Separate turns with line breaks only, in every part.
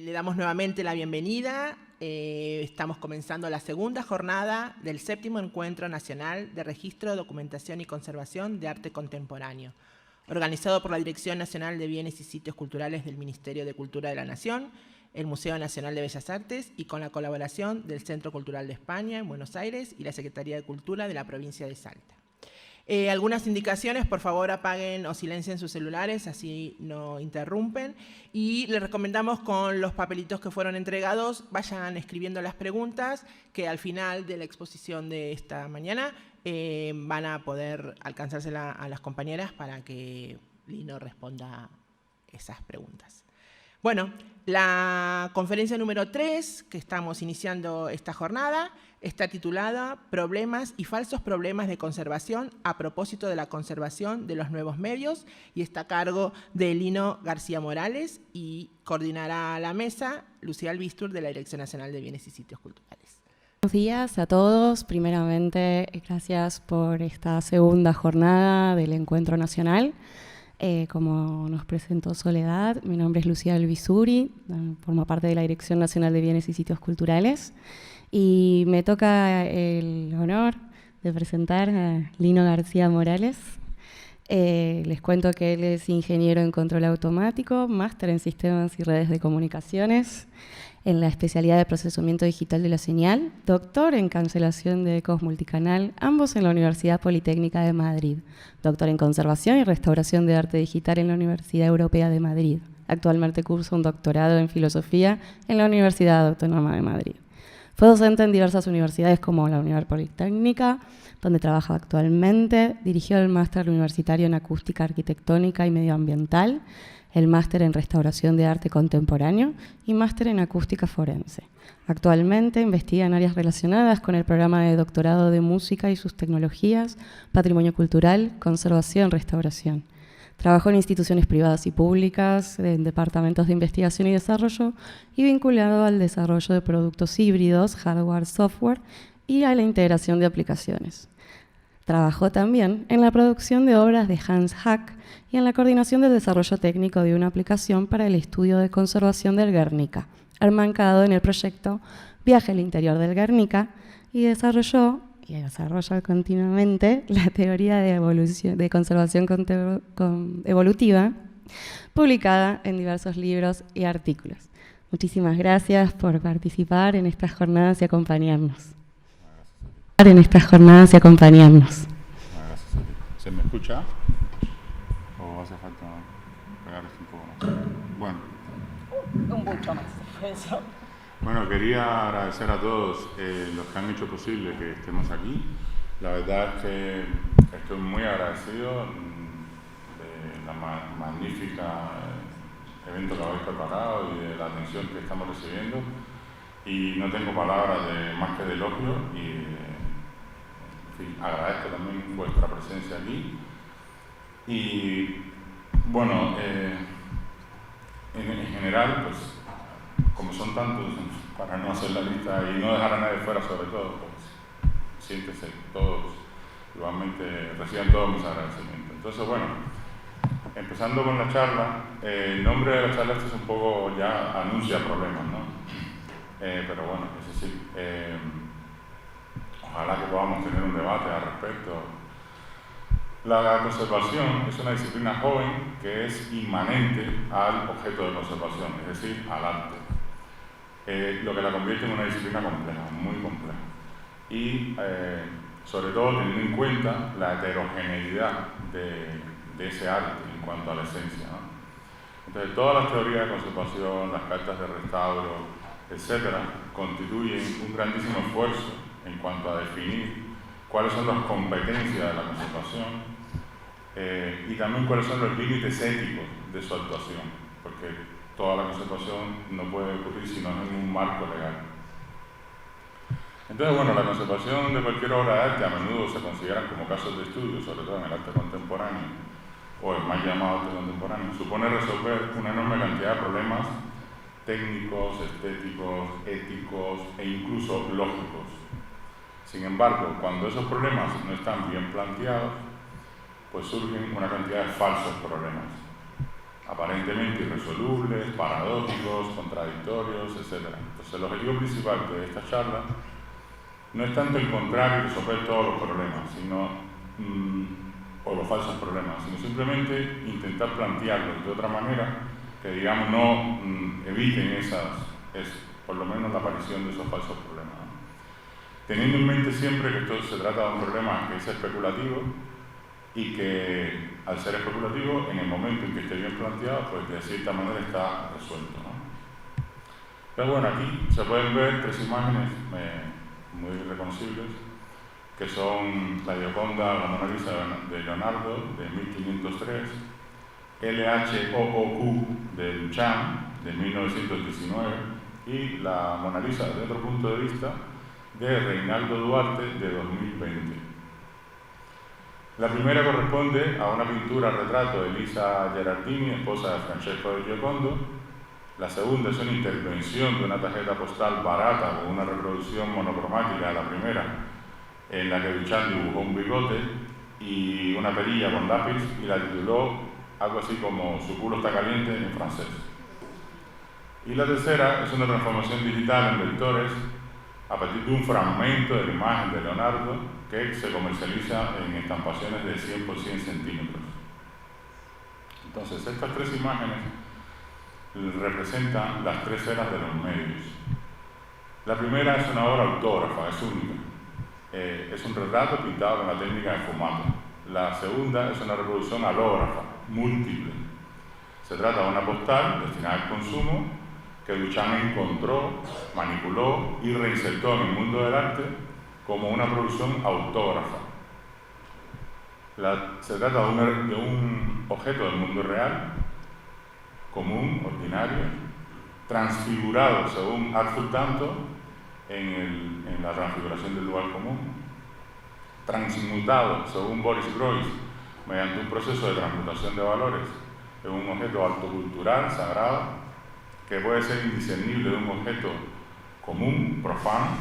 Le damos nuevamente la bienvenida. Estamos comenzando la segunda jornada del 7º Encuentro Nacional de Registro, Documentación y Conservación de Arte Contemporáneo, organizado por la Dirección Nacional de Bienes y Sitios Culturales del Ministerio de Cultura de la Nación, el Museo Nacional de Bellas Artes y con la colaboración del Centro Cultural de España en Buenos Aires y la Secretaría de Cultura de la provincia de Salta. Algunas indicaciones, por favor apaguen o silencien sus celulares, así no interrumpen. Y les recomendamos con los papelitos que fueron entregados, vayan escribiendo las preguntas que al final de la exposición de esta mañana van a poder alcanzársela a las compañeras para que Lino responda esas preguntas. Bueno, la conferencia número 3, que estamos iniciando esta jornada, está titulada Problemas y falsos problemas de conservación a propósito de la conservación de los nuevos medios y está a cargo de Lino García Morales y coordinará la mesa Lucía Albistur de la Dirección Nacional de Bienes y Sitios Culturales.
Buenos días a todos. Primeramente, gracias por esta segunda jornada del Encuentro Nacional. Como nos presentó Soledad, mi nombre es Lucía Albisuri, formo parte de la Dirección Nacional de Bienes y Sitios Culturales y me toca el honor de presentar a Lino García Morales. Les cuento que él es ingeniero en control automático, máster en sistemas y redes de comunicaciones, en la especialidad de procesamiento digital de la señal, doctor en cancelación de ecos multicanal, ambos en la Universidad Politécnica de Madrid, doctor en conservación y restauración de arte digital en la Universidad Europea de Madrid. Actualmente cursa un doctorado en filosofía en la Universidad Autónoma de Madrid. Fue docente en diversas universidades como la Universidad Politécnica, donde trabaja actualmente. Dirigió el máster universitario en acústica arquitectónica y medioambiental, el máster en restauración de arte contemporáneo y máster en acústica forense. Actualmente investiga en áreas relacionadas con el programa de doctorado de música y sus tecnologías, patrimonio cultural, conservación, restauración. Trabajó en instituciones privadas y públicas, en departamentos de investigación y desarrollo y vinculado al desarrollo de productos híbridos, hardware, software y a la integración de aplicaciones. Trabajó también en la producción de obras de Hans Hack y en la coordinación del desarrollo técnico de una aplicación para el estudio de conservación del Guernica, enmarcado en el proyecto Viaje al interior del Guernica, y desarrolla continuamente la teoría de conservación evolutiva, publicada en diversos libros y artículos. Muchísimas gracias por participar en estas jornadas y acompañarnos.
¿Se me escucha? ¿O hace falta pegar esto un poco más? Bueno.
Un mucho más. Eso.
Bueno, quería agradecer a todos los que han hecho posible que estemos aquí. La verdad es que estoy muy agradecido de la magnífica evento que habéis preparado y de la atención que estamos recibiendo. Y no tengo palabras más que de elogio y agradezco también vuestra presencia aquí. Y bueno, en general, pues como son tantos, para no hacer la lista y no dejar a nadie fuera sobre todo, pues siéntese todos, igualmente reciban todos mis agradecimientos. Entonces, bueno, empezando con la charla, el nombre de la charla es un poco ya anuncia problemas, ¿no? Pero bueno, es decir, ojalá que podamos tener un debate al respecto. La conservación es una disciplina joven que es inmanente al objeto de conservación, es decir, al arte. Lo que la convierte en una disciplina compleja, muy compleja. Y sobre todo teniendo en cuenta la heterogeneidad de ese arte en cuanto a la esencia, ¿no? Entonces, todas las teorías de conservación, las cartas de restauro, etcétera, constituyen un grandísimo esfuerzo en cuanto a definir cuáles son las competencias de la conservación y también cuáles son los límites éticos de su actuación, porque toda la conservación no puede ocurrir si no es en un marco legal. Entonces, bueno, la conservación de cualquier obra de arte a menudo se consideran como casos de estudio, sobre todo en el arte contemporáneo, o el más llamado arte contemporáneo, supone resolver una enorme cantidad de problemas técnicos, estéticos, éticos e incluso lógicos. Sin embargo, cuando esos problemas no están bien planteados, pues surgen una cantidad de falsos problemas. aparentemente irresolubles, paradójicos, contradictorios, etc. Entonces, el objetivo principal de esta charla no es tanto encontrar y resolver todos los problemas, o los falsos problemas, sino simplemente intentar plantearlos de otra manera que, digamos, no eviten por lo menos la aparición de esos falsos problemas, ¿no? Teniendo en mente siempre que esto se trata de un problema que es especulativo y que, al ser especulativo, en el momento en que esté bien planteado, pues de cierta manera está resuelto, ¿no? Pero bueno, aquí se pueden ver tres imágenes muy reconocibles, que son la Gioconda, la Mona Lisa de Leonardo, de 1503, LHOOQ de Duchamp, de 1919, y la Mona Lisa, desde otro punto de vista, de Reinaldo Duarte, de 2020. La primera corresponde a una pintura retrato de Elisa Gerardini, esposa de Francesco de Giocondo. La segunda es una intervención de una tarjeta postal barata con una reproducción monocromática de la primera, en la que Duchamp dibujó un bigote y una perilla con lápiz y la tituló algo así como "Su culo está caliente" en francés. Y la tercera es una transformación digital en vectores a partir de un fragmento de la imagen de Leonardo que se comercializa en estampaciones de 100 por 100 centímetros. Entonces, estas tres imágenes representan las tres eras de los medios. La primera es una obra autógrafa, es única. Es un retrato pintado con la técnica de fumato. La segunda es una reproducción halógrafa, múltiple. Se trata de una postal destinada al consumo que Duchamp encontró, manipuló y reinsertó en el mundo del arte como una producción autógrafa. Se trata de un objeto del mundo real, común, ordinario, transfigurado según Arthur Danto en la transfiguración del lugar común, transmutado según Boris Groys mediante un proceso de transmutación de valores en un objeto altocultural, sagrado, que puede ser indiscernible de un objeto común, profano,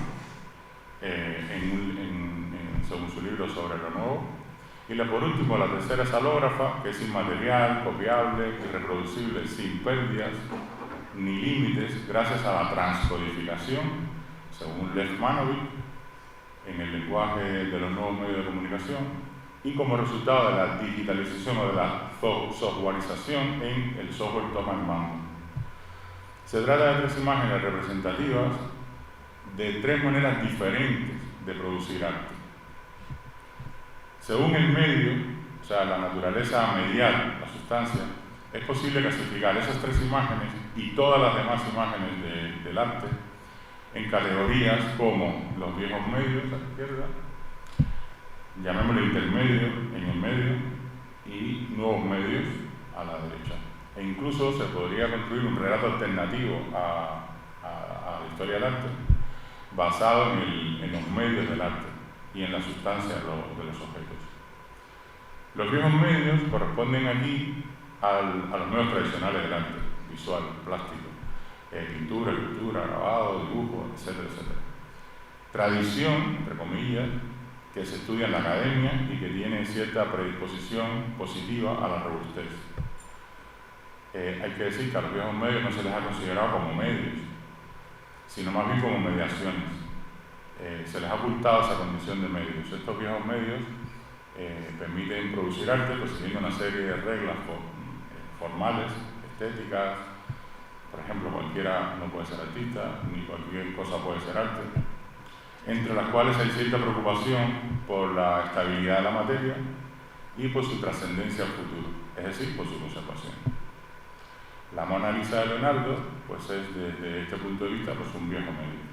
según su libro Sobre lo Nuevo. Y por último, la tercera es halógrafa, que es inmaterial, copiable y reproducible sin pérdidas ni límites gracias a la transcodificación, según Lev Manovic, en el lenguaje de los nuevos medios de comunicación, y como resultado de la digitalización o de la softwareización en el software toma el mando. Se trata de tres imágenes representativas de tres maneras diferentes de producir arte. Según el medio, o sea, la naturaleza medial, la sustancia, es posible clasificar esas tres imágenes y todas las demás imágenes del arte en categorías como los viejos medios a la izquierda, llamémosle intermedio en el medio, y nuevos medios a la derecha. E incluso se podría construir un relato alternativo a la historia del arte, basado en los medios del arte y en la sustancia de los objetos. Los viejos medios corresponden aquí a los medios tradicionales del arte, visual, plástico, pintura, escultura, grabado, dibujo, etcétera, etcétera. Tradición, entre comillas, que se estudia en la academia y que tiene cierta predisposición positiva a la robustez. Hay que decir que a los viejos medios no se les ha considerado como medios, sino más bien como mediaciones. Se les ha ocultado esa condición de medios. Estos viejos medios permiten producir arte pues, siguiendo una serie de reglas formales, estéticas. Por ejemplo, cualquiera no puede ser artista, ni cualquier cosa puede ser arte, entre las cuales hay cierta preocupación por la estabilidad de la materia y por su trascendencia al futuro, es decir, por su conservación. La Mona Lisa de Leonardo pues es, desde este punto de vista, pues un viejo medio.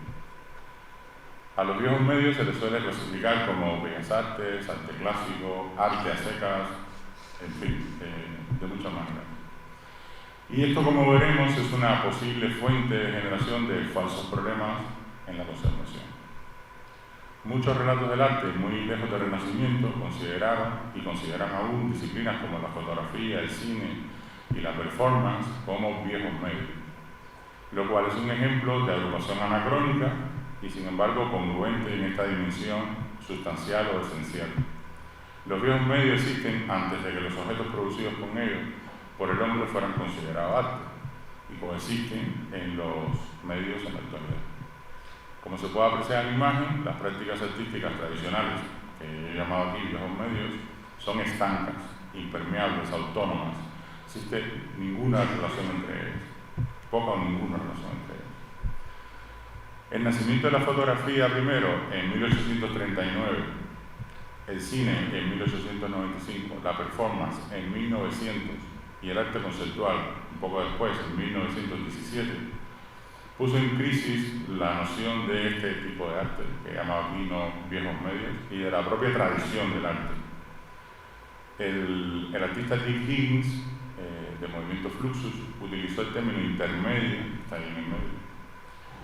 A los viejos medios se les suele clasificar como bellas artes, arte clásico, arte a secas, en fin, de muchas maneras. Y esto, como veremos, es una posible fuente de generación de falsos problemas en la conservación. Muchos relatos del arte, muy lejos del Renacimiento, consideraron y consideran aún disciplinas como la fotografía, el cine y la performance como viejos medios, lo cual es un ejemplo de agrupación anacrónica y, sin embargo, congruente en esta dimensión sustancial o esencial. Los viejos medios existen antes de que los objetos producidos con ellos por el hombre fueran considerados arte y coexisten en los medios en la actualidad. Como se puede apreciar en la imagen, las prácticas artísticas tradicionales, que yo he llamado aquí viejos medios, son estancas, impermeables, autónomas. No existe ninguna relación entre ellas, poca o ninguna relación entre ellas. El nacimiento de la fotografía primero en 1839, el cine en 1895, la performance en 1900 y el arte conceptual un poco después, en 1917, puso en crisis la noción de este tipo de arte, que llamaba aquí viejos medios, y de la propia tradición del arte. El artista Dick Higgins, del movimiento Fluxus, utilizó el término intermedio, está ahí en el medio,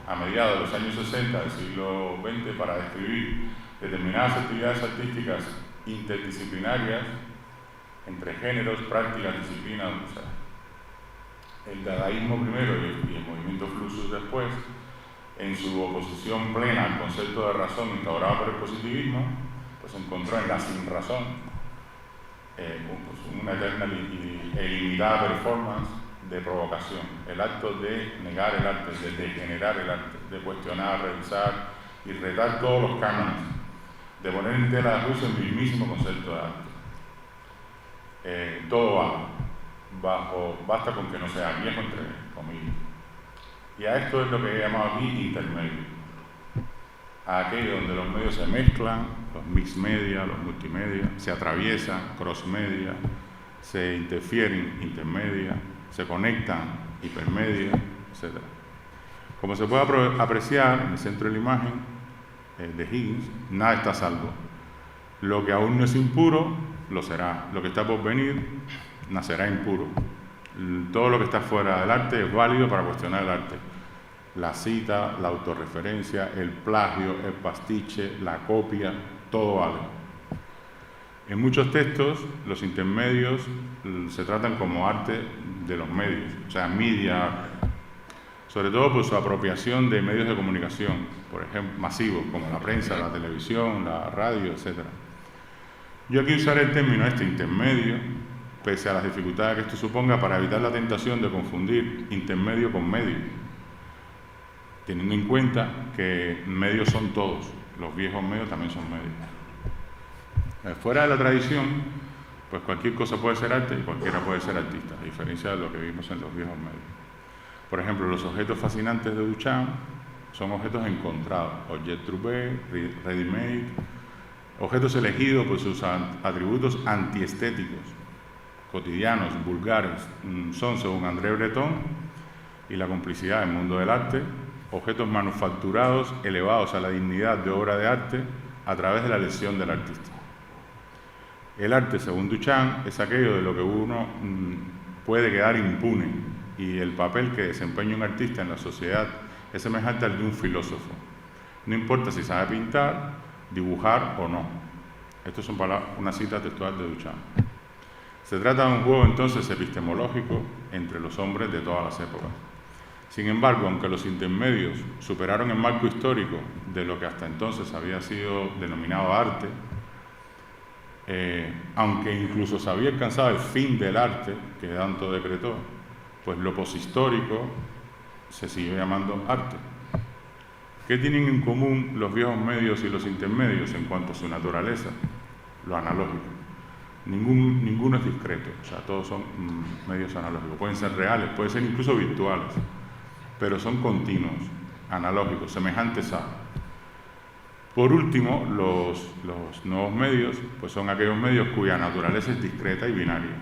a mediados de los años 60 del siglo XX para describir determinadas actividades artísticas interdisciplinarias entre géneros, prácticas, disciplinas, o sea, el dadaísmo primero y el movimiento Fluxus después, en su oposición plena al concepto de razón instaurado por el positivismo, pues encontró en la sinrazón pues una eterna e ilimitada performance de provocación, el acto de negar el arte, de degenerar el arte, de cuestionar, revisar y retar todos los cánones, de poner en tela de juicio el mismísimo concepto de arte. Todo basta con que no sea viejo, entre comillas. Y a esto es lo que he llamado aquí intermedio. A aquello donde los medios se mezclan, los mixed media, los multimedia, se atraviesan, cross media, se interfieren, intermedia, se conectan, hipermedia, etc. Como se puede apreciar en el centro de la imagen de Higgins, nada está a salvo. Lo que aún no es impuro, lo será. Lo que está por venir, nacerá impuro. Todo lo que está fuera del arte es válido para cuestionar el arte. La cita, la autorreferencia, el plagio, el pastiche, la copia, todo vale. En muchos textos, los intermedios se tratan como arte de los medios, o sea, media, sobre todo por su apropiación de medios de comunicación, por ejemplo, masivos, como la prensa, la televisión, la radio, etc. Yo aquí usaré el término intermedio, pese a las dificultades que esto suponga, para evitar la tentación de confundir intermedio con medio, teniendo en cuenta que medios son todos, los viejos medios también son medios. Fuera de la tradición, pues cualquier cosa puede ser arte y cualquiera puede ser artista, a diferencia de lo que vimos en los viejos medios. Por ejemplo, los objetos fascinantes de Duchamp son objetos encontrados, objet trouvé, ready-made, objetos elegidos por sus atributos antiestéticos, cotidianos, vulgares, son, según André Breton y la complicidad del mundo del arte, objetos manufacturados elevados a la dignidad de obra de arte a través de la elección del artista. El arte, según Duchamp, es aquello de lo que uno puede quedar impune, y el papel que desempeña un artista en la sociedad es semejante al de un filósofo. No importa si sabe pintar, dibujar o no. Esto es una cita textual de Duchamp. Se trata de un juego entonces epistemológico entre los hombres de todas las épocas. Sin embargo, aunque los intermedios superaron el marco histórico de lo que hasta entonces había sido denominado arte, aunque incluso se había alcanzado el fin del arte que Danto decretó, pues lo poshistórico se sigue llamando arte. ¿Qué tienen en común los viejos medios y los intermedios en cuanto a su naturaleza? Lo analógico. Ninguno es discreto, o sea, todos son medios analógicos. Pueden ser reales, pueden ser incluso virtuales, pero son continuos, analógicos, semejantes a. Por último, los nuevos medios, pues son aquellos medios cuya naturaleza es discreta y binaria.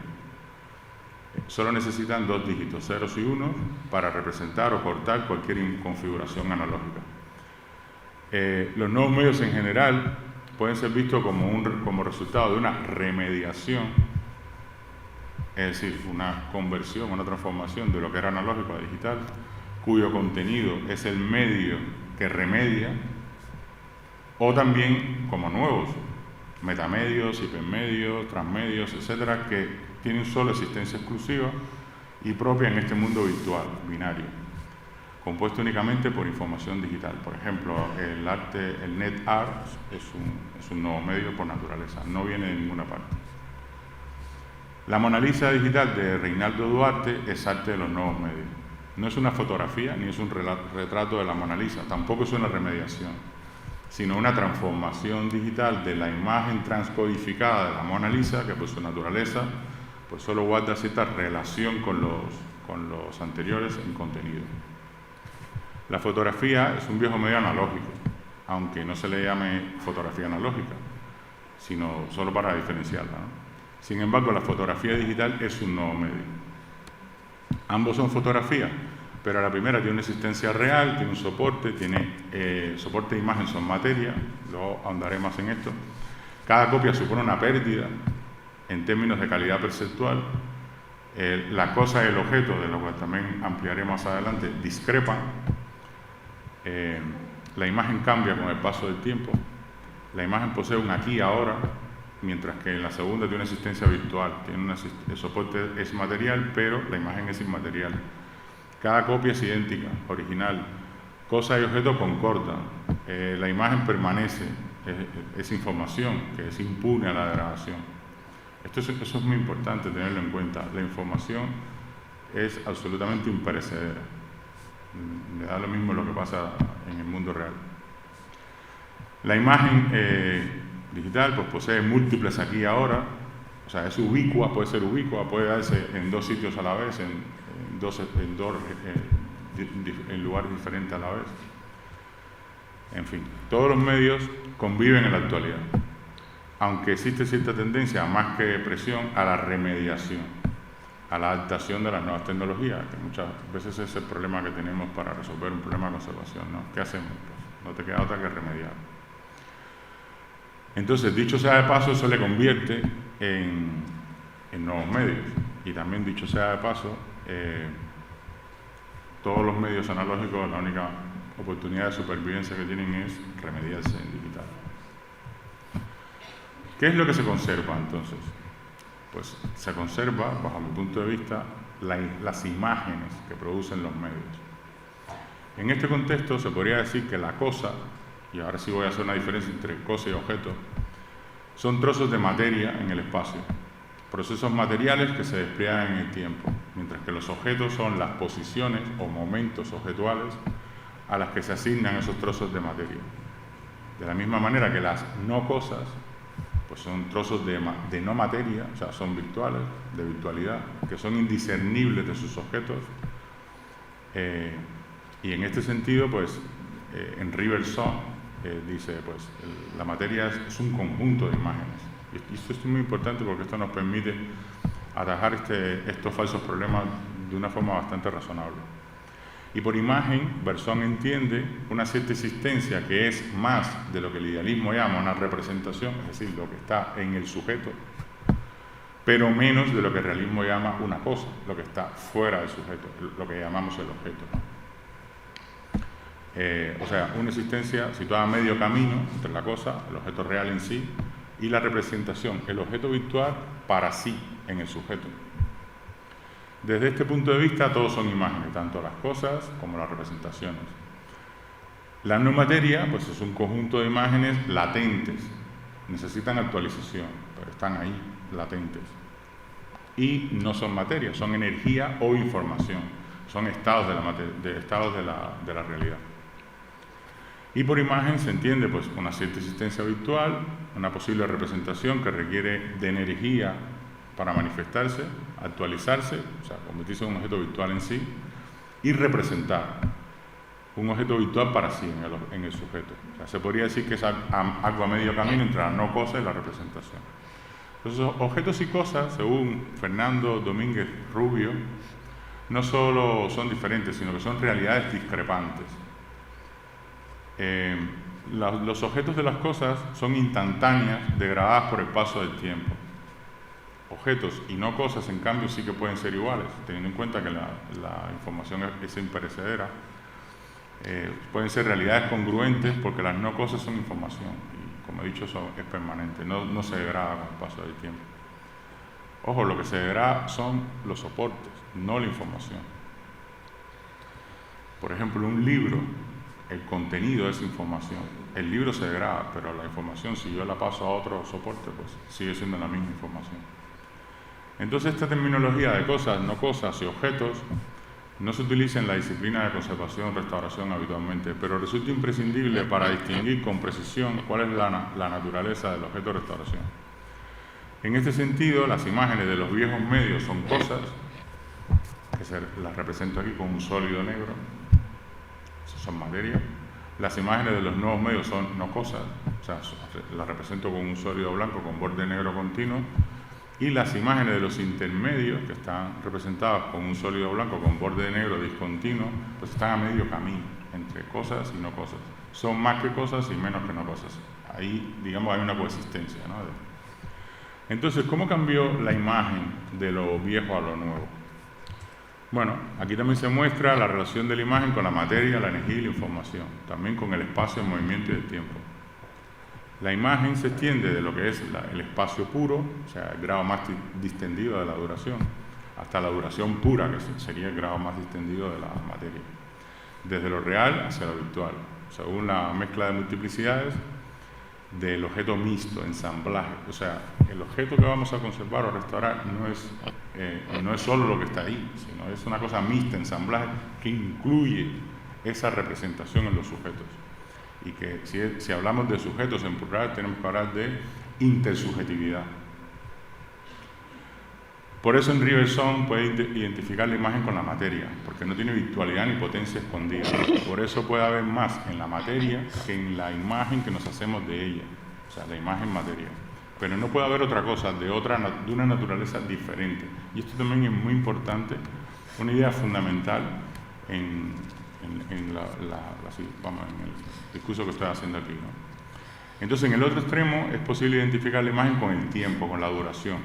Solo necesitan 2 dígitos, ceros y unos, para representar o cortar cualquier configuración analógica. Los nuevos medios en general pueden ser vistos como resultado de una remediación, es decir, una conversión, una transformación de lo que era analógico a digital, cuyo contenido es el medio que remedia, o también como nuevos, metamedios, hipermedios, transmedios, etcétera, que tienen solo existencia exclusiva y propia en este mundo virtual, binario, compuesto únicamente por información digital. Por ejemplo, el net art es un nuevo medio por naturaleza, no viene de ninguna parte. La Mona Lisa digital de Reinaldo Duarte es arte de los nuevos medios. No es una fotografía ni es un retrato de la Mona Lisa, tampoco es una remediación, sino una transformación digital de la imagen transcodificada de la Mona Lisa, que por su naturaleza pues solo guarda cierta relación con los anteriores en contenido. La fotografía es un viejo medio analógico, aunque no se le llame fotografía analógica, sino solo para diferenciarla, ¿no? Sin embargo, la fotografía digital es un nuevo medio. Ambos son fotografías, pero la primera tiene una existencia real, tiene un soporte, tiene soporte de imagen, son materia, luego ahondaré más en esto. Cada copia supone una pérdida en términos de calidad perceptual. La cosa y el objeto, de lo que también ampliaré más adelante, discrepan. La imagen cambia con el paso del tiempo. La imagen posee un aquí y ahora, mientras que en la segunda tiene una existencia virtual. El soporte es material, pero la imagen es inmaterial. Cada copia es idéntica, original. Cosa y objeto concordan. La imagen permanece, es información que es impune a la degradación. Eso es muy importante tenerlo en cuenta. La información es absolutamente imperecedera. Me da lo mismo lo que pasa en el mundo real. La imagen digital pues posee múltiples aquí y ahora, o sea, es ubicua, puede ser ubicua, puede darse en dos sitios a la vez, en lugares diferentes a la vez. En fin, todos los medios conviven en la actualidad, aunque existe cierta tendencia, más que presión, a la remediación, a la adaptación de las nuevas tecnologías, que muchas veces es el problema que tenemos para resolver un problema de conservación, ¿no? ¿Qué hacemos? Pues no te queda otra que remediar. Entonces, dicho sea de paso, eso le convierte en nuevos medios. Y también, dicho sea de paso, todos los medios analógicos, la única oportunidad de supervivencia que tienen es remediarse en digital. ¿Qué es lo que se conserva entonces? Pues se conserva, bajo mi punto de vista, las imágenes que producen los medios. En este contexto se podría decir que la cosa, y ahora sí voy a hacer una diferencia entre cosa y objeto, son trozos de materia en el espacio, procesos materiales que se despliegan en el tiempo, mientras que los objetos son las posiciones o momentos objetuales a las que se asignan esos trozos de materia. De la misma manera que las no cosas, pues son trozos de no materia, o sea, son virtuales, de virtualidad, que son indiscernibles de sus objetos. Y en este sentido, pues, en Riverson dice, pues, la materia es un conjunto de imágenes. Y esto es muy importante porque esto nos permite atajar estos falsos problemas de una forma bastante razonable. Y por imagen, Berzon entiende una cierta existencia que es más de lo que el idealismo llama una representación, es decir, lo que está en el sujeto, pero menos de lo que el realismo llama una cosa, lo que está fuera del sujeto, lo que llamamos el objeto. O sea, una existencia situada a medio camino entre la cosa, el objeto real en sí, y la representación, el objeto virtual para sí, en el sujeto. Desde este punto de vista, todos son imágenes, tanto las cosas como las representaciones. La no materia, pues es un conjunto de imágenes latentes, necesitan actualización, pero están ahí, latentes. Y no son materia, son energía o información, son estados de la realidad. Y por imagen se entiende pues una cierta existencia virtual, una posible representación que requiere de energía para manifestarse, actualizarse, o sea, convertirse en un objeto virtual en sí, y representar un objeto virtual para sí en el sujeto. O sea, se podría decir que es algo a medio camino entre la no cosa y la representación. Entonces, objetos y cosas, según Fernando Domínguez Rubio, no solo son diferentes, sino que son realidades discrepantes. Los objetos de las cosas son instantáneas, degradadas por el paso del tiempo. Objetos y no cosas, en cambio, sí que pueden ser iguales, teniendo en cuenta que la información es imperecedera. Pueden ser realidades congruentes porque las no cosas son información y, como he dicho, es permanente, no se degrada con el paso del tiempo. Ojo, lo que se degrada son los soportes, no la información. Por ejemplo, un libro, el contenido es información. El libro se degrada, pero la información, si yo la paso a otro soporte, pues sigue siendo la misma información. Entonces, esta terminología de cosas, no cosas y objetos no se utiliza en la disciplina de conservación, restauración habitualmente, pero resulta imprescindible para distinguir con precisión cuál es la naturaleza del objeto de restauración. En este sentido, las imágenes de los viejos medios son cosas, que las represento aquí con un sólido negro, esas son materia. Las imágenes de los nuevos medios son no cosas, o sea, las represento con un sólido blanco con borde negro continuo. Y las imágenes de los intermedios, que están representadas con un sólido blanco con borde negro discontinuo, pues están a medio camino entre cosas y no cosas. Son más que cosas y menos que no cosas. Ahí, digamos, hay una coexistencia, ¿no? Entonces, ¿cómo cambió la imagen de lo viejo a lo nuevo? Bueno, aquí también se muestra la relación de la imagen con la materia, la energía y la información, también con el espacio, el movimiento y el tiempo. La imagen se extiende de lo que es el espacio puro, o sea, el grado más distendido de la duración, hasta la duración pura, que sería el grado más distendido de la materia. Desde lo real hacia lo virtual, según la mezcla de multiplicidades del objeto mixto, ensamblaje. O sea, el objeto que vamos a conservar o restaurar no es solo lo que está ahí, sino es una cosa mixta, ensamblaje, que incluye esa representación en los sujetos. Y que si hablamos de sujetos en plural, tenemos que hablar de intersubjetividad. Por eso en Riverson puede identificar la imagen con la materia, porque no tiene virtualidad ni potencia escondida. Por eso puede haber más en la materia que en la imagen que nos hacemos de ella, o sea, la imagen materia. Pero no puede haber otra cosa de una naturaleza diferente. Y esto también es muy importante, una idea fundamental en el discurso que estoy haciendo aquí, ¿no? Entonces, en el otro extremo es posible identificar la imagen con el tiempo, con la duración,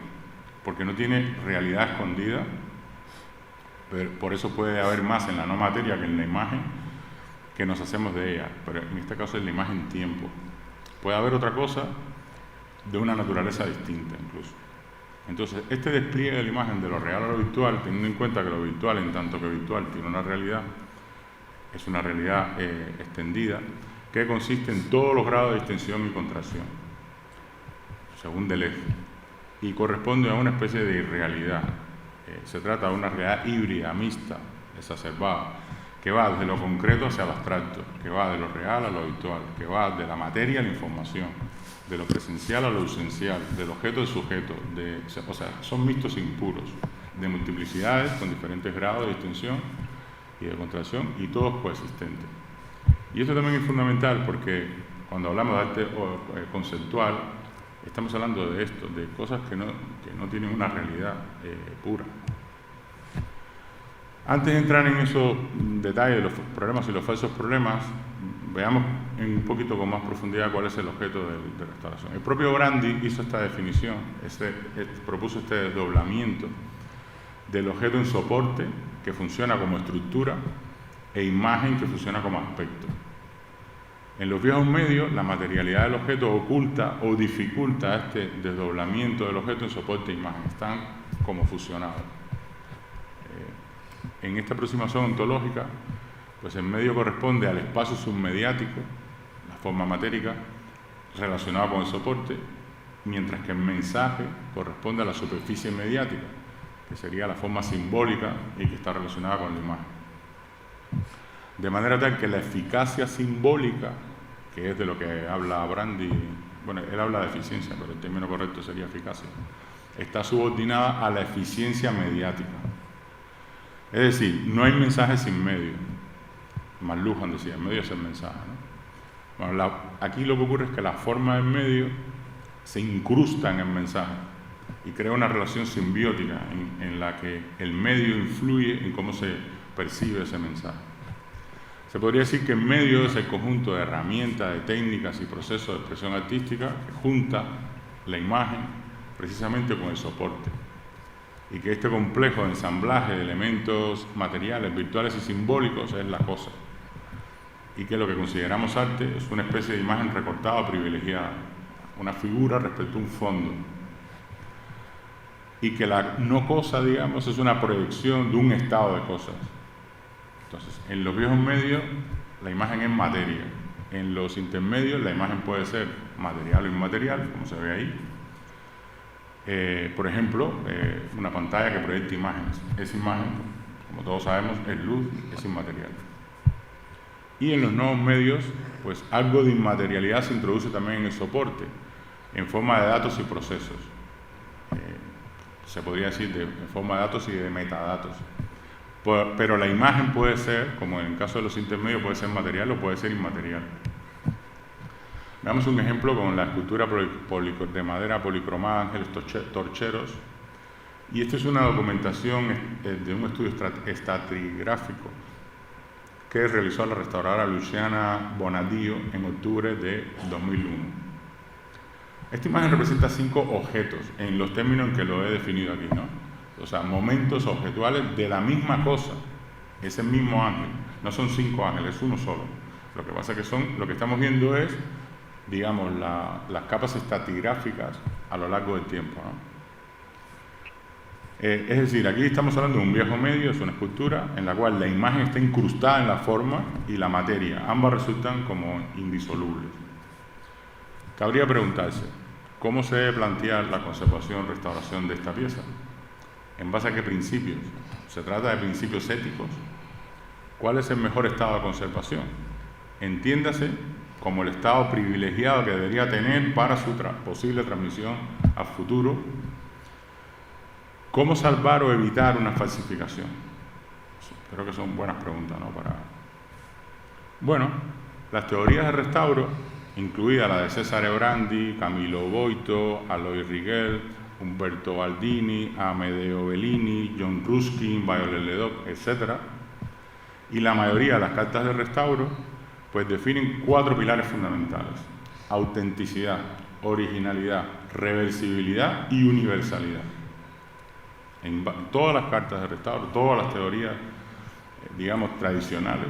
porque no tiene realidad escondida, pero por eso puede haber más en la no materia que en la imagen que nos hacemos de ella, pero en este caso es la imagen tiempo. Puede haber otra cosa de una naturaleza distinta incluso. Entonces, este despliegue de la imagen de lo real a lo virtual, teniendo en cuenta que lo virtual, en tanto que virtual, tiene una realidad, es una realidad extendida, que consiste en todos los grados de extensión y contracción, según Deleuze, y corresponde a una especie de irrealidad. Se trata de una realidad híbrida, mixta, exacerbada, que va desde lo concreto hacia lo abstracto, que va de lo real a lo virtual, que va de la materia a la información, de lo presencial a lo ausencial, del objeto al sujeto, o sea, son mixtos impuros, de multiplicidades con diferentes grados de extensión y de contracción, y todos coexistentes. Y esto también es fundamental porque cuando hablamos de arte conceptual, estamos hablando de esto, de cosas que no tienen una realidad pura. Antes de entrar en esos detalles de los problemas y los falsos problemas, veamos un poquito con más profundidad cuál es el objeto de restauración. El propio Brandi hizo esta definición, propuso este desdoblamiento del objeto en soporte, que funciona como estructura, e imagen, que funciona como aspecto. En los viejos medios, la materialidad del objeto oculta o dificulta este desdoblamiento del objeto en soporte e imagen. Están como fusionados. En esta aproximación ontológica, pues el medio corresponde al espacio submediático, la forma matérica, relacionada con el soporte, mientras que el mensaje corresponde a la superficie mediática, que sería la forma simbólica y que está relacionada con la imagen. De manera tal que la eficacia simbólica, que es de lo que habla Brandi, bueno, él habla de eficiencia, pero el término correcto sería eficacia, está subordinada a la eficiencia mediática. Es decir, no hay mensaje sin medio. McLuhan decía, el medio es el mensaje, ¿no? Bueno, aquí lo que ocurre es que la forma del medio se incrusta en el mensaje y crea una relación simbiótica en la que el medio influye en cómo se percibe ese mensaje. Se podría decir que el medio es el conjunto de herramientas, de técnicas y procesos de expresión artística que junta la imagen precisamente con el soporte, y que este complejo de ensamblaje de elementos materiales, virtuales y simbólicos es la cosa, y que lo que consideramos arte es una especie de imagen recortada o privilegiada, una figura respecto a un fondo, y que la no cosa, digamos, es una proyección de un estado de cosas. Entonces, en los viejos medios la imagen es materia, en los intermedios la imagen puede ser material o inmaterial, como se ve ahí, Por ejemplo, una pantalla que proyecta imágenes. Esa imagen, como todos sabemos, es luz, es inmaterial. Y en los nuevos medios, pues algo de inmaterialidad se introduce también en el soporte, en forma de datos y procesos. Se podría decir en forma de datos y de metadatos. Pero la imagen puede ser, como en el caso de los intermedios, puede ser material o puede ser inmaterial. Veamos un ejemplo con la escultura de madera policromada Ángeles Torcheros. Y esto es una documentación de un estudio estratigráfico que realizó la restauradora Luciana Bonadío en octubre de 2001. Esta imagen representa 5 objetos, en los términos en que lo he definido aquí, ¿no? O sea, momentos objetuales de la misma cosa, ese mismo ángel. No son 5 ángeles, es uno solo. Lo que pasa es que lo que estamos viendo es, digamos, las capas estratigráficas a lo largo del tiempo, ¿no? Es decir, aquí estamos hablando de un viejo medio, es una escultura en la cual la imagen está incrustada en la forma y la materia. Ambas resultan como indisolubles. Cabría preguntarse, ¿cómo se debe plantear la conservación y restauración de esta pieza? ¿En base a qué principios? ¿Se trata de principios éticos? ¿Cuál es el mejor estado de conservación? Entiéndase como el estado privilegiado que debería tener para su posible transmisión al futuro. ¿Cómo salvar o evitar una falsificación? Creo que son buenas preguntas, ¿no? Bueno, las teorías de restauro, incluida la de Cesare Brandi, Camillo Boito, Alois Rigel, Umberto Baldini, Amedeo Bellini, John Ruskin, Violet Ledoux, etc., y la mayoría de las cartas de restauro, pues definen 4 pilares fundamentales: autenticidad, originalidad, reversibilidad y universalidad. En todas las cartas de restauro, todas las teorías, digamos, tradicionales,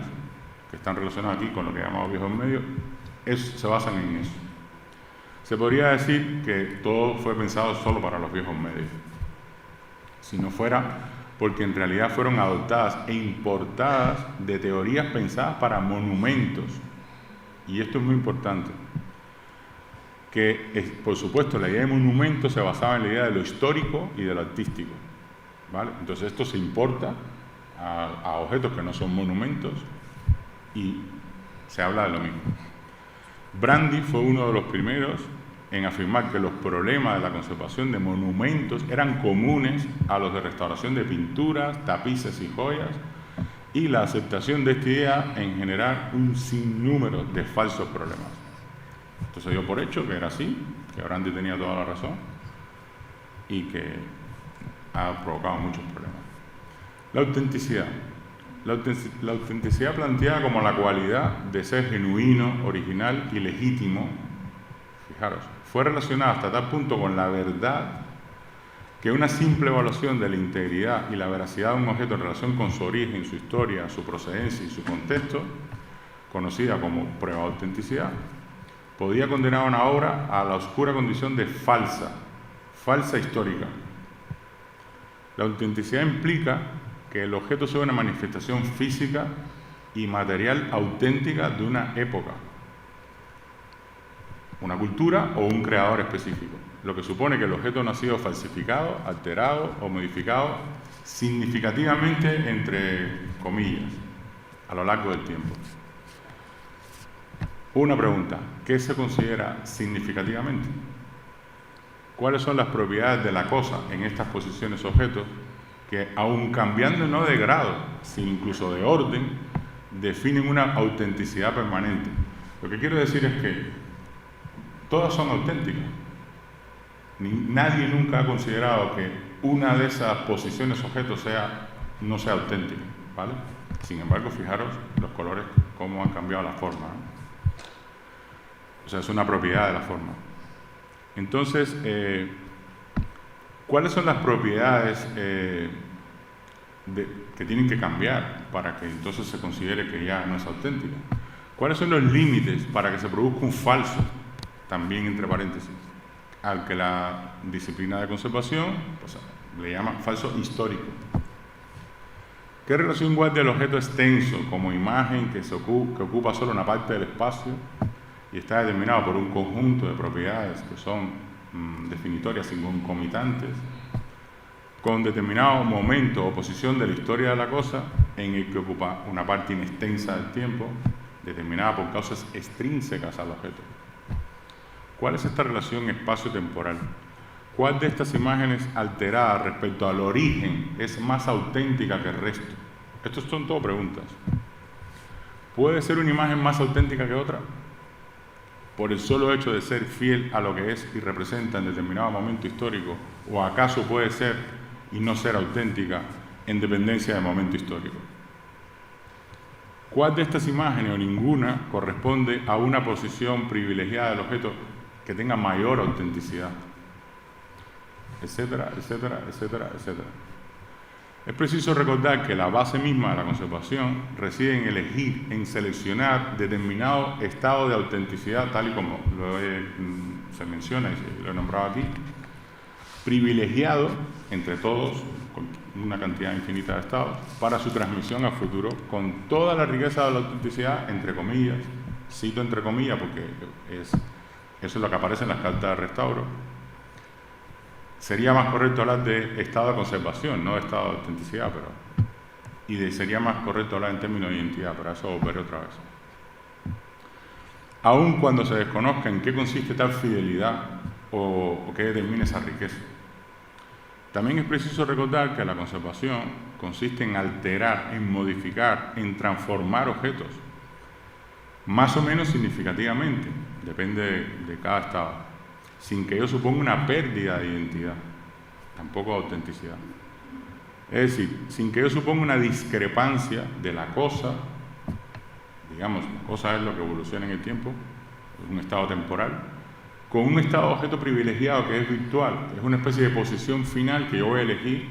que están relacionadas aquí con lo que llamamos viejos medios, se basan en eso. Se podría decir que todo fue pensado solo para los viejos medios, si no fuera porque en realidad fueron adoptadas e importadas de teorías pensadas para monumentos. Y esto es muy importante, que por supuesto la idea de monumento se basaba en la idea de lo histórico y de lo artístico, ¿vale? Entonces esto se importa a objetos que no son monumentos y se habla de lo mismo. Brandi fue uno de los primeros en afirmar que los problemas de la conservación de monumentos eran comunes a los de restauración de pinturas, tapices y joyas, y la aceptación de esta idea en generar un sinnúmero de falsos problemas. Esto se dio por hecho que era así, que Brandi tenía toda la razón y que ha provocado muchos problemas. La autenticidad. La autenticidad planteada como la cualidad de ser genuino, original y legítimo, fijaros, fue relacionada hasta tal punto con la verdad que una simple evaluación de la integridad y la veracidad de un objeto en relación con su origen, su historia, su procedencia y su contexto, conocida como prueba de autenticidad, podía condenar a una obra a la oscura condición de falsa histórica. La autenticidad implica que el objeto sea una manifestación física y material auténtica de una época, una cultura o un creador específico, lo que supone que el objeto no ha sido falsificado, alterado o modificado significativamente, entre comillas, a lo largo del tiempo. Una pregunta: ¿qué se considera significativamente? ¿Cuáles son las propiedades de la cosa en estas posiciones objetos que, aun cambiando no de grado, sino incluso de orden, definen una autenticidad permanente? Lo que quiero decir es que todas son auténticas. Nadie nunca ha considerado que una de esas posiciones objetos no sea auténtica, ¿vale? Sin embargo, fijaros los colores, cómo han cambiado la forma, ¿no? O sea, es una propiedad de la forma. Entonces, ¿cuáles son las propiedades que tienen que cambiar para que entonces se considere que ya no es auténtica? ¿Cuáles son los límites para que se produzca un falso, también entre paréntesis, al que la disciplina de conservación pues, le llama falso histórico? ¿Qué relación guarda el objeto extenso como imagen que ocupa solo una parte del espacio y está determinado por un conjunto de propiedades que son definitorias sin concomitantes, con determinado momento o posición de la historia de la cosa en el que ocupa una parte inextensa del tiempo, determinada por causas extrínsecas al objeto. ¿Cuál es esta relación espacio-temporal? ¿Cuál de estas imágenes alteradas respecto al origen es más auténtica que el resto? Estas son todo preguntas. ¿Puede ser una imagen más auténtica que otra? Por el solo hecho de ser fiel a lo que es y representa en determinado momento histórico, ¿o acaso puede ser y no ser auténtica en dependencia del momento histórico? ¿Cuál de estas imágenes o ninguna corresponde a una posición privilegiada del objeto que tenga mayor autenticidad? Etcétera, etcétera, etcétera, etcétera. Es preciso recordar que la base misma de la conservación reside en elegir, en seleccionar determinado estado de autenticidad, tal y como se menciona y lo he nombrado aquí, privilegiado entre todos, con una cantidad infinita de estados, para su transmisión al futuro, con toda la riqueza de la autenticidad, entre comillas, cito entre comillas porque eso es lo que aparece en las cartas de restauro. Sería más correcto hablar de estado de conservación, no de estado de autenticidad, sería más correcto hablar en términos de identidad, pero a eso volveré otra vez. Aun cuando se desconozca en qué consiste tal fidelidad o qué determina esa riqueza. También es preciso recordar que la conservación consiste en alterar, en modificar, en transformar objetos, más o menos significativamente, depende de cada estado, sin que ello suponga una pérdida de identidad, tampoco de autenticidad. Es decir, sin que ello suponga una discrepancia de la cosa, digamos, la cosa es lo que evoluciona en el tiempo, es un estado temporal, con un estado de objeto privilegiado que es virtual, es una especie de posición final que yo voy a elegir,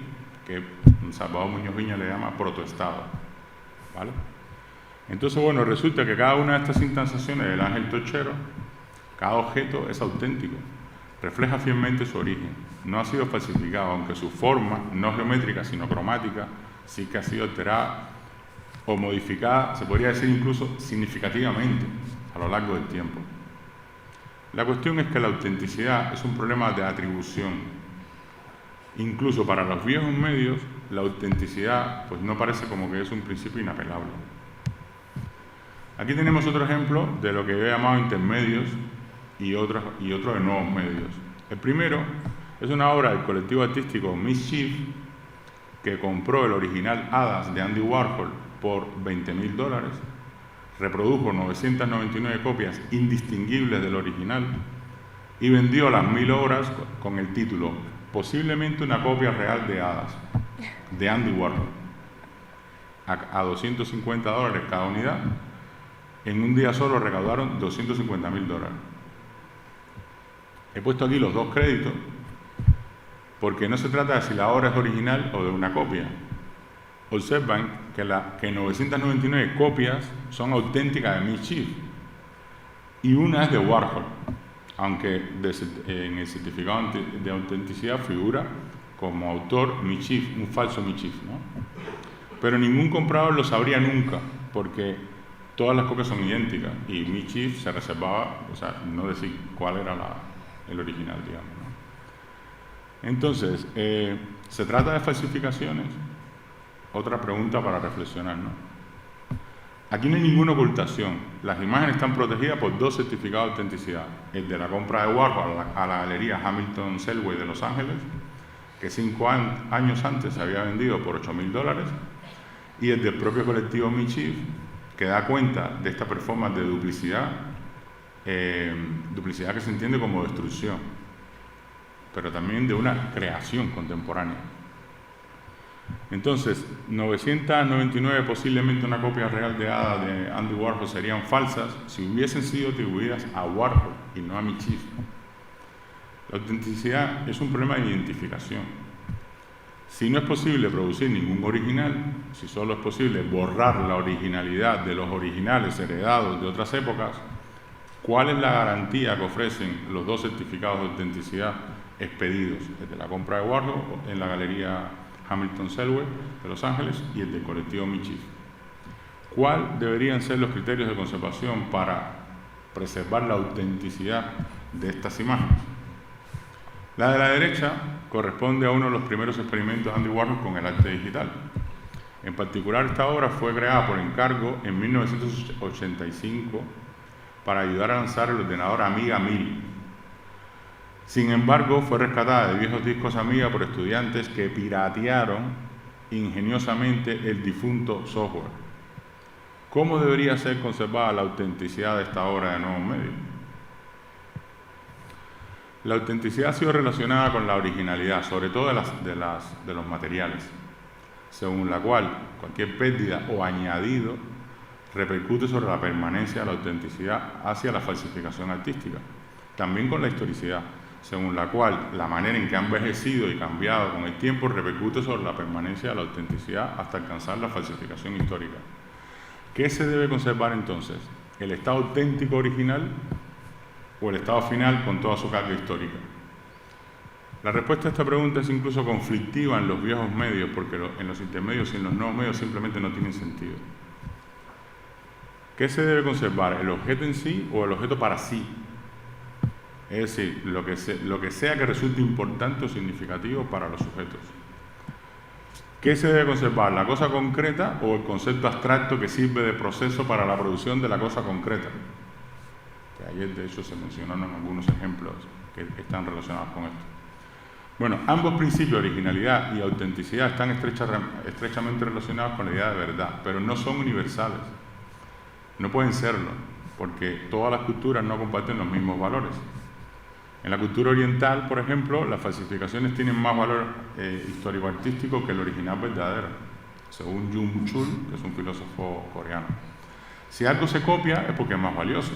que Salvador Muñoz Viña le llama protoestado, ¿vale? Entonces, bueno, resulta que cada una de estas instanciaciones del ángel tochero, cada objeto es auténtico, refleja fielmente su origen, no ha sido falsificado, aunque su forma, no geométrica sino cromática, sí que ha sido alterada o modificada, se podría decir incluso significativamente a lo largo del tiempo. La cuestión es que la autenticidad es un problema de atribución. Incluso para los viejos medios, la autenticidad pues no parece como que es un principio inapelable. Aquí tenemos otro ejemplo de lo que he llamado intermedios y otro de nuevos medios. El primero es una obra del colectivo artístico Mischief, que compró el original Hadas de Andy Warhol por $20.000, reprodujo 999 copias indistinguibles del original y vendió las 1.000 obras con el título Posiblemente una copia real de Hadas de Andy Warhol a $250 cada unidad. En un día solo recaudaron $250.000. He puesto aquí los dos créditos porque no se trata de si la obra es original o de una copia. Observan que 999 copias son auténticas de Mischief y una es de Warhol, aunque en el certificado de autenticidad figura como autor Mischief, un falso Mischief, ¿no? Pero ningún comprador lo sabría nunca porque todas las copias son idénticas y Mischief se reservaba, o sea, no decir cuál era el original, digamos, ¿no? Entonces, ¿se trata de falsificaciones? Otra pregunta para reflexionar, ¿no? Aquí no hay ninguna ocultación. Las imágenes están protegidas por dos certificados de autenticidad. El de la compra de Warhol a la galería Hamilton Selway de Los Ángeles, que 5 años antes se había vendido por $8.000, y el del propio colectivo Mischief, que da cuenta de esta performance de duplicidad, duplicidad que se entiende como destrucción, pero también de una creación contemporánea. Entonces, 999 posiblemente una copia real de Hadas de Andy Warhol serían falsas si hubiesen sido atribuidas a Warhol y no a Mischief. La autenticidad es un problema de identificación. Si no es posible producir ningún original, si solo es posible borrar la originalidad de los originales heredados de otras épocas, ¿cuál es la garantía que ofrecen los dos certificados de autenticidad expedidos? El de la compra de Warhol en la galería Hamilton Selway de Los Ángeles y el del colectivo Mischief. ¿Cuáles deberían ser los criterios de conservación para preservar la autenticidad de estas imágenes? La de la derecha corresponde a uno de los primeros experimentos de Andy Warhol con el arte digital. En particular, esta obra fue creada por encargo en 1985 para ayudar a lanzar el ordenador Amiga 1000. Sin embargo, fue rescatada de viejos discos Amiga por estudiantes que piratearon ingeniosamente el difunto software. ¿Cómo debería ser conservada la autenticidad de esta obra de nuevos medios? La autenticidad ha sido relacionada con la originalidad, sobre todo de los materiales, según la cual cualquier pérdida o añadido repercute sobre la permanencia de la autenticidad hacia la falsificación artística. También con la historicidad, según la cual la manera en que ha envejecido y cambiado con el tiempo repercute sobre la permanencia de la autenticidad hasta alcanzar la falsificación histórica. ¿Qué se debe conservar entonces? ¿El estado auténtico original o el estado final con toda su carga histórica? La respuesta a esta pregunta es incluso conflictiva en los viejos medios, porque en los intermedios y en los nuevos medios simplemente no tienen sentido. ¿Qué se debe conservar? ¿El objeto en sí o el objeto para sí? Es decir, lo que sea que resulte importante o significativo para los sujetos. ¿Qué se debe conservar? ¿La cosa concreta o el concepto abstracto que sirve de proceso para la producción de la cosa concreta? Que ayer, de hecho, se mencionaron algunos ejemplos que están relacionados con esto. Bueno, ambos principios, originalidad y autenticidad, están estrechamente relacionados con la idea de verdad, pero no son universales. No pueden serlo, porque todas las culturas no comparten los mismos valores. En la cultura oriental, por ejemplo, las falsificaciones tienen más valor histórico-artístico que el original verdadero, según Jung Chul, que es un filósofo coreano. Si algo se copia es porque es más valioso.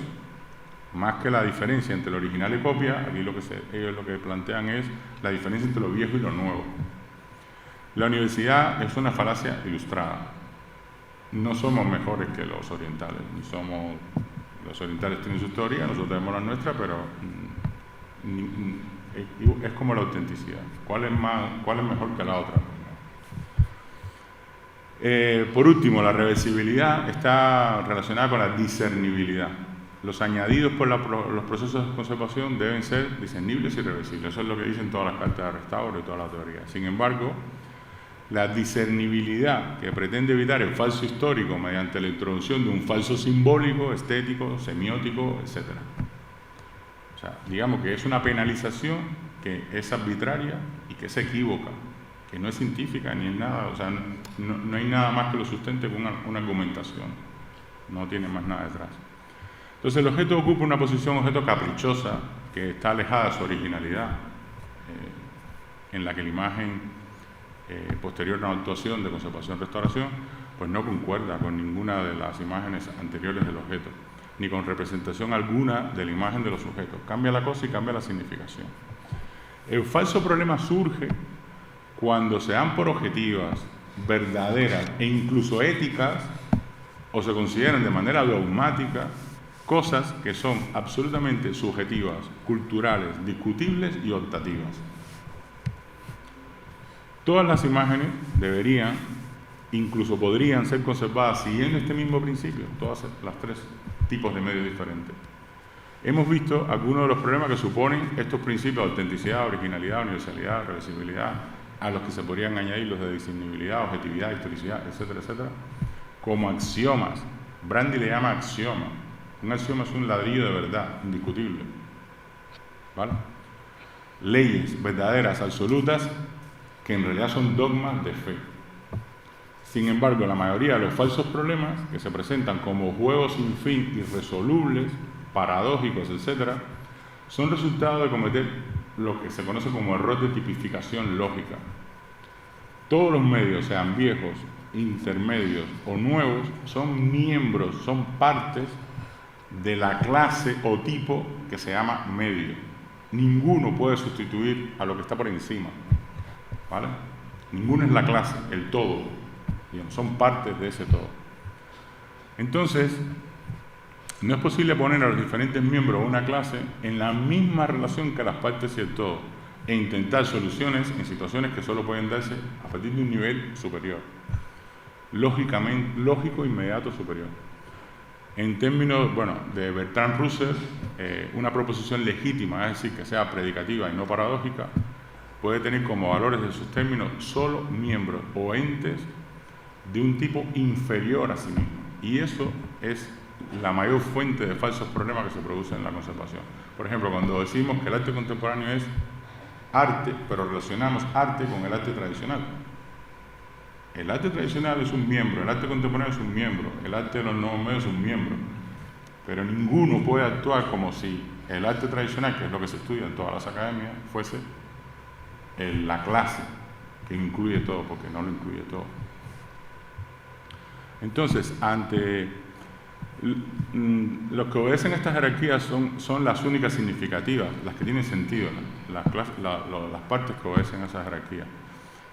Más que la diferencia entre lo original y copia, aquí ellos lo que plantean es la diferencia entre lo viejo y lo nuevo. La universidad es una falacia ilustrada. No somos mejores que los orientales, los orientales tienen su historia, nosotros tenemos la nuestra, pero es como la autenticidad. ¿Cuál es mejor que la otra? Por último, la reversibilidad está relacionada con la discernibilidad. Los añadidos por los procesos de conservación deben ser discernibles y reversibles. Eso es lo que dicen todas las cartas de restauro y toda la teoría. Sin embargo, la discernibilidad que pretende evitar el falso histórico mediante la introducción de un falso simbólico, estético, semiótico, etc. O sea, digamos que es una penalización que es arbitraria y que se equivoca, que no es científica ni es nada, o sea, no hay nada más que lo sustente con una argumentación. No tiene más nada detrás. Entonces el objeto ocupa una posición objeto caprichosa que está alejada de su originalidad, en la que la imagen posterior a una actuación de conservación-restauración pues no concuerda con ninguna de las imágenes anteriores del objeto, ni con representación alguna de la imagen de los sujetos. Cambia la cosa y cambia la significación. El falso problema surge cuando se dan por objetivas, verdaderas e incluso éticas, o se consideran de manera dogmática, cosas que son absolutamente subjetivas, culturales, discutibles y optativas. Todas las imágenes deberían, incluso podrían ser conservadas siguiendo este mismo principio, todas las tres tipos de medios diferentes. Hemos visto algunos de los problemas que suponen estos principios de autenticidad, originalidad, universalidad, reversibilidad, a los que se podrían añadir los de discernibilidad, objetividad, historicidad, etcétera, etcétera, como axiomas. Brandy le llama axioma. Un axioma es un ladrillo de verdad, indiscutible. ¿Vale? Leyes verdaderas, absolutas, que en realidad son dogmas de fe. Sin embargo, la mayoría de los falsos problemas que se presentan como juegos sin fin, irresolubles, paradójicos, etc., son resultado de cometer lo que se conoce como error de tipificación lógica. Todos los medios, sean viejos, intermedios o nuevos, son miembros, son partes de la clase o tipo que se llama medio. Ninguno puede sustituir a lo que está por encima, ¿vale? Ninguno es la clase, el todo, digamos, son partes de ese todo. Entonces, no es posible poner a los diferentes miembros de una clase en la misma relación que las partes y el todo, e intentar soluciones en situaciones que solo pueden darse a partir de un nivel superior, lógico, inmediato, superior. En términos, bueno, de Bertrand Russell, una proposición legítima, es decir, que sea predicativa y no paradójica, puede tener como valores de sus términos solo miembros o entes de un tipo inferior a sí mismo. Y eso es la mayor fuente de falsos problemas que se producen en la conservación. Por ejemplo, cuando decimos que el arte contemporáneo es arte, pero relacionamos arte con el arte tradicional. El arte tradicional es un miembro, el arte contemporáneo es un miembro, el arte de los nuevos medios es un miembro, pero ninguno puede actuar como si el arte tradicional, que es lo que se estudia en todas las academias, fuese la clase que incluye todo, porque no lo incluye todo. Entonces, ante los que obedecen a estas jerarquías son las únicas significativas, las que tienen sentido, ¿no? Las partes que obedecen a esas jerarquías.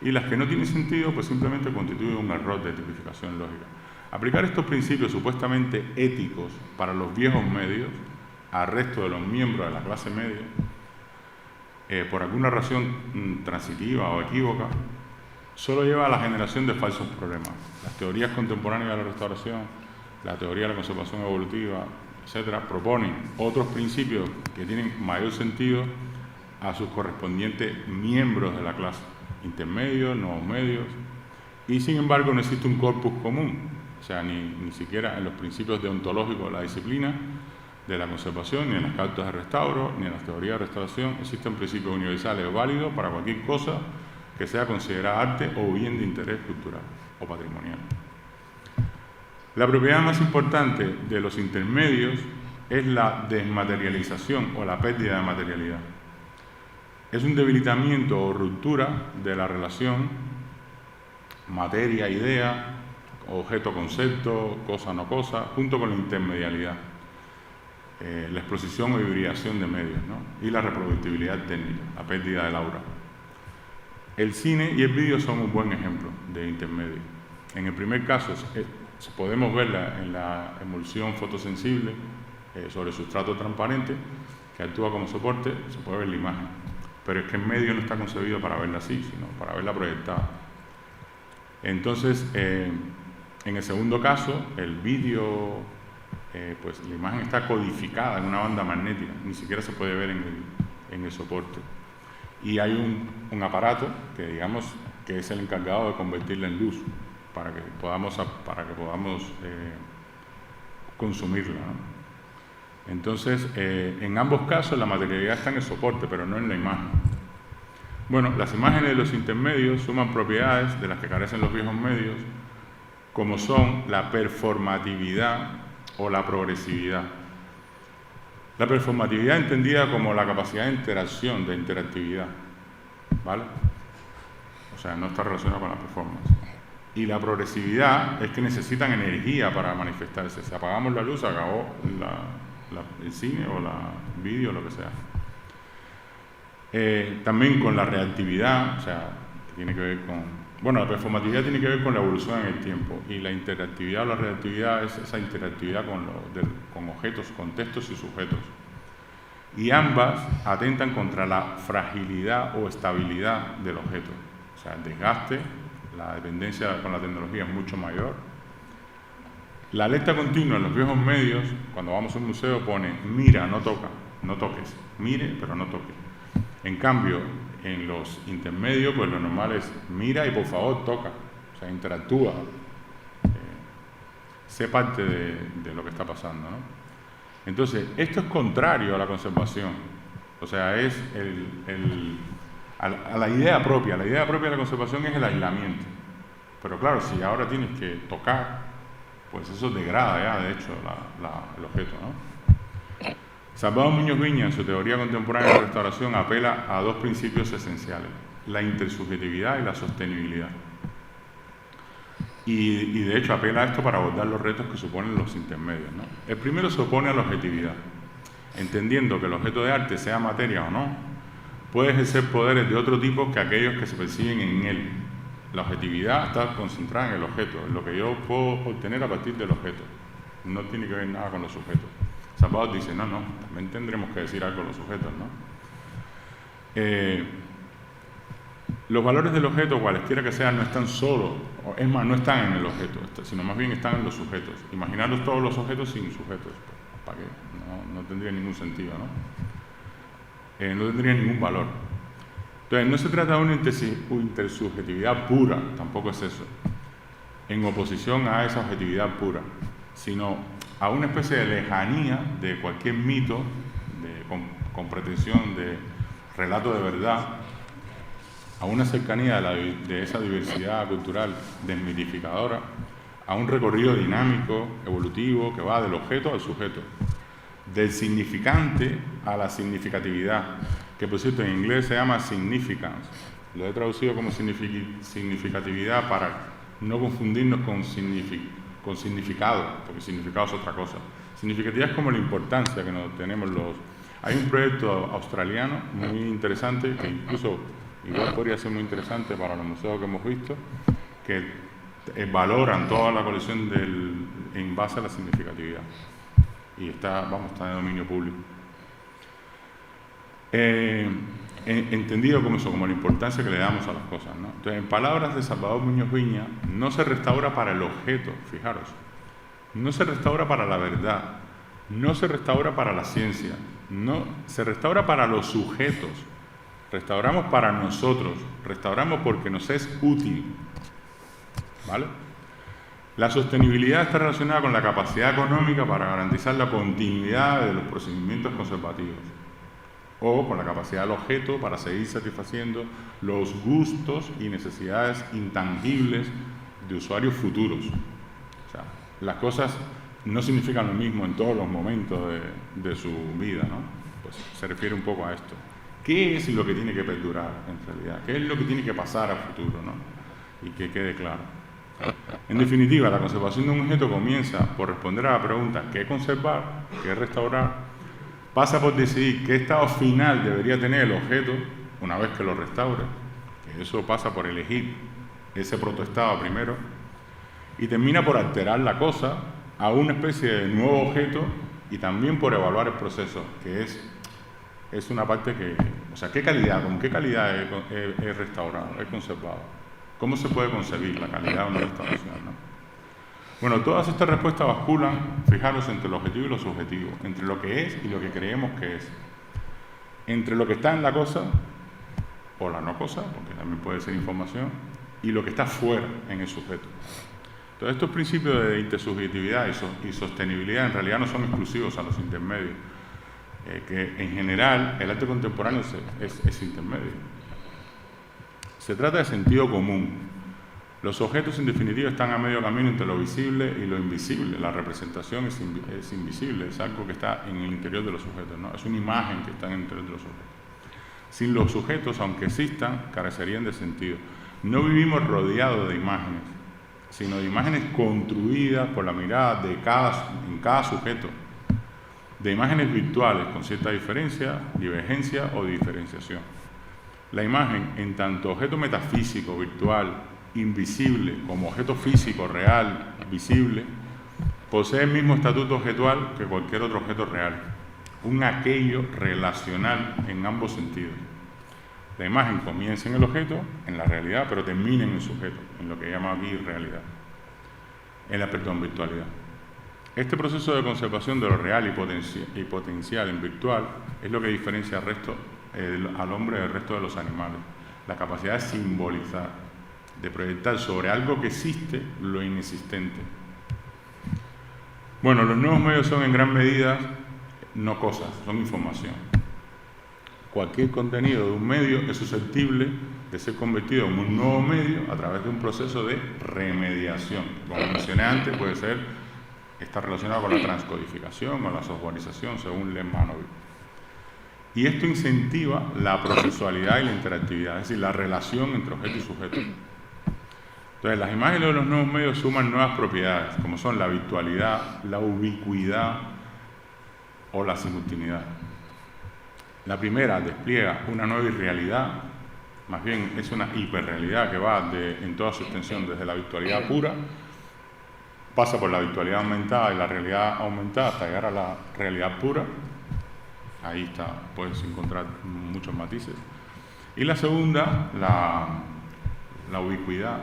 Y las que no tienen sentido, pues simplemente constituyen un error de tipificación lógica. Aplicar estos principios supuestamente éticos para los viejos medios al resto de los miembros de la clase media, por alguna razón transitiva o equívoca, solo lleva a la generación de falsos problemas. Las teorías contemporáneas de la restauración, la teoría de la conservación evolutiva, etcétera, proponen otros principios que tienen mayor sentido a sus correspondientes miembros de la clase, intermedios, nuevos medios, y sin embargo no existe un corpus común, o sea, ni siquiera en los principios deontológicos de la disciplina de la conservación, ni en las cartas de restauro, ni en las teorías de restauración, existen principios universales válidos para cualquier cosa que sea considerada arte o bien de interés cultural o patrimonial. La propiedad más importante de los intermedios es la desmaterialización o la pérdida de materialidad. Es un debilitamiento o ruptura de la relación materia-idea, objeto-concepto, cosa-no-cosa, junto con la intermedialidad, la exposición o hibridación de medios, ¿no? Y la reproductibilidad técnica, la pérdida del aura. El cine y el vídeo son un buen ejemplo de intermedio. En el primer caso, podemos verla en la emulsión fotosensible sobre sustrato transparente, que actúa como soporte, se puede ver la imagen. Pero es que el medio no está concebido para verla así, sino para verla proyectada. Entonces, en el segundo caso, el vídeo, pues la imagen está codificada en una banda magnética, ni siquiera se puede ver en el soporte. Y hay un aparato que digamos que es el encargado de convertirla en luz para que podamos consumirla, ¿no? Entonces, en ambos casos la materialidad está en el soporte, pero no en la imagen. Bueno, las imágenes de los intermedios suman propiedades de las que carecen los viejos medios, como son la performatividad o la progresividad. La performatividad entendida como la capacidad de interacción, de interactividad, ¿vale? O sea, no está relacionada con la performance. Y la progresividad es que necesitan energía para manifestarse. Si apagamos la luz, acabó el cine o el vídeo, lo que sea. También con la reactividad, o sea, tiene que ver con... Bueno, la performatividad tiene que ver con la evolución en el tiempo, y la interactividad o la reactividad es esa interactividad con objetos, contextos y sujetos. Y ambas atentan contra la fragilidad o estabilidad del objeto. O sea, el desgaste, la dependencia con la tecnología es mucho mayor. La alerta continua en los viejos medios, cuando vamos a un museo, pone mira, no toca, no toques, mire, pero no toque. En cambio, en los intermedios, pues lo normal es mira y por favor toca, o sea, interactúa, sé parte de lo que está pasando, ¿no? Entonces, esto es contrario a la conservación, o sea, es a la idea propia. La idea propia de la conservación es el aislamiento, pero claro, si ahora tienes que tocar, pues eso degrada ya, de hecho, el objeto, ¿no? Salvador Muñoz Viña, en su teoría contemporánea de la restauración, apela a dos principios esenciales: la intersubjetividad y la sostenibilidad. Y de hecho apela a esto para abordar los retos que suponen los intermedios, ¿no? El primero se opone a la objetividad, entendiendo que el objeto de arte, sea materia o no, puede ejercer poderes de otro tipo que aquellos que se persiguen en él. La objetividad está concentrada en el objeto, en lo que yo puedo obtener a partir del objeto. No tiene que ver nada con los sujetos. Salvador dice, no, también tendremos que decir algo a los sujetos, ¿no? los valores del objeto, cualesquiera que sean, no están solo, es más, no están en el objeto, sino más bien están en los sujetos. Imaginaros todos los objetos sin sujetos, ¿para qué? No tendría ningún sentido, ¿no? No tendría ningún valor. Entonces, no se trata de una intersubjetividad pura, tampoco es eso, en oposición a esa objetividad pura, sino a una especie de lejanía de cualquier mito con pretensión de relato de verdad, a una cercanía de esa diversidad cultural desmitificadora, a un recorrido dinámico, evolutivo, que va del objeto al sujeto, del significante a la significatividad, que por cierto en inglés se llama significance. Lo he traducido como significatividad para no confundirnos con significado, porque significado es otra cosa. Significatividad es como la importancia que nos tenemos los... Hay un proyecto australiano muy interesante, que incluso igual podría ser muy interesante para los museos que hemos visto, que valoran toda la colección en base a la significatividad. Y está de dominio público. Entendido como eso, como la importancia que le damos a las cosas, ¿no? Entonces, en palabras de Salvador Muñoz Viña, no se restaura para el objeto, fijaros, no se restaura para la verdad, no se restaura para la ciencia, no se restaura para los sujetos, restauramos para nosotros, restauramos porque nos es útil, ¿vale? La sostenibilidad está relacionada con la capacidad económica para garantizar la continuidad de los procedimientos conservativos, o con la capacidad del objeto para seguir satisfaciendo los gustos y necesidades intangibles de usuarios futuros. O sea, las cosas no significan lo mismo en todos los momentos de su vida, ¿no? Pues se refiere un poco a esto. ¿Qué es lo que tiene que perdurar en realidad? ¿Qué es lo que tiene que pasar a futuro, ¿no? Y que quede claro. En definitiva, la conservación de un objeto comienza por responder a la pregunta ¿qué conservar? ¿Qué restaurar? Pasa por decidir qué estado final debería tener el objeto una vez que lo restaure, que eso pasa por elegir ese protoestado primero, y termina por alterar la cosa a una especie de nuevo objeto y también por evaluar el proceso, que es una parte que, o sea, ¿con qué calidad he restaurado, he conservado? ¿Cómo se puede concebir la calidad de una restauración, ¿no? Bueno, todas estas respuestas basculan, fijaros, entre lo objetivo y lo subjetivo, entre lo que es y lo que creemos que es, entre lo que está en la cosa, o la no cosa, porque también puede ser información, y lo que está fuera en el sujeto. Entonces, estos principios de intersubjetividad y sostenibilidad en realidad no son exclusivos a los intermedios, que en general el arte contemporáneo es intermedio. Se trata de sentido común. Los objetos, en definitiva, están a medio camino entre lo visible y lo invisible. La representación es invisible, es algo que está en el interior de los sujetos, ¿no? Es una imagen que está en el interior de los sujetos. Sin los sujetos, aunque existan, carecerían de sentido. No vivimos rodeados de imágenes, sino de imágenes construidas por la mirada en cada sujeto, de imágenes virtuales con cierta diferencia, divergencia o diferenciación. La imagen, en tanto objeto metafísico, virtual, invisible, como objeto físico, real, visible, posee el mismo estatuto objetual que cualquier otro objeto real, un aquello relacional en ambos sentidos. La imagen comienza en el objeto, en la realidad, pero termina en el sujeto, en lo que llama aquí realidad, virtualidad. Este proceso de conservación de lo real y potencial en virtual es lo que diferencia al hombre del resto de los animales, la capacidad de simbolizar, de proyectar sobre algo que existe lo inexistente. Bueno, los nuevos medios son en gran medida no cosas, son información. Cualquier contenido de un medio es susceptible de ser convertido en un nuevo medio a través de un proceso de remediación. Como mencioné antes, está relacionado con la transcodificación o la softwareización, según Lehmann-Novik. Y esto incentiva la procesualidad y la interactividad, es decir, la relación entre objeto y sujeto. Entonces, las imágenes de los nuevos medios suman nuevas propiedades, como son la virtualidad, la ubicuidad o la simultaneidad. La primera despliega una nueva irrealidad, más bien es una hiperrealidad que va en toda su extensión, desde la virtualidad pura, pasa por la virtualidad aumentada y la realidad aumentada hasta llegar a la realidad pura. Ahí puedes encontrar muchos matices. Y la segunda, la ubicuidad,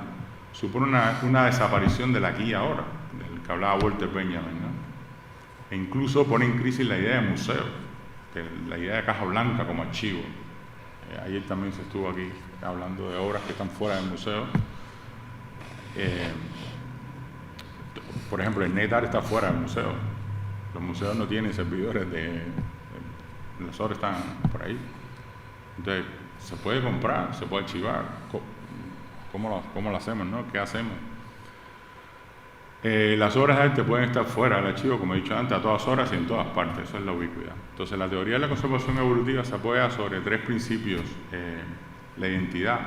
supone una desaparición del aquí y ahora, del que hablaba Walter Benjamin, ¿no? E incluso pone en crisis la idea de museo, la idea de caja blanca como archivo. Ayer también se estuvo aquí hablando de obras que están fuera del museo. Por ejemplo, el NetArt está fuera del museo. Los museos no tienen servidores las obras están por ahí. Entonces, se puede comprar, se puede archivar. ¿Cómo lo hacemos, no? ¿Qué hacemos? Las obras de arte pueden estar fuera del archivo, como he dicho antes, a todas horas y en todas partes. Eso es la ubicuidad. Entonces, la teoría de la conservación evolutiva se apoya sobre 3 principios. La identidad,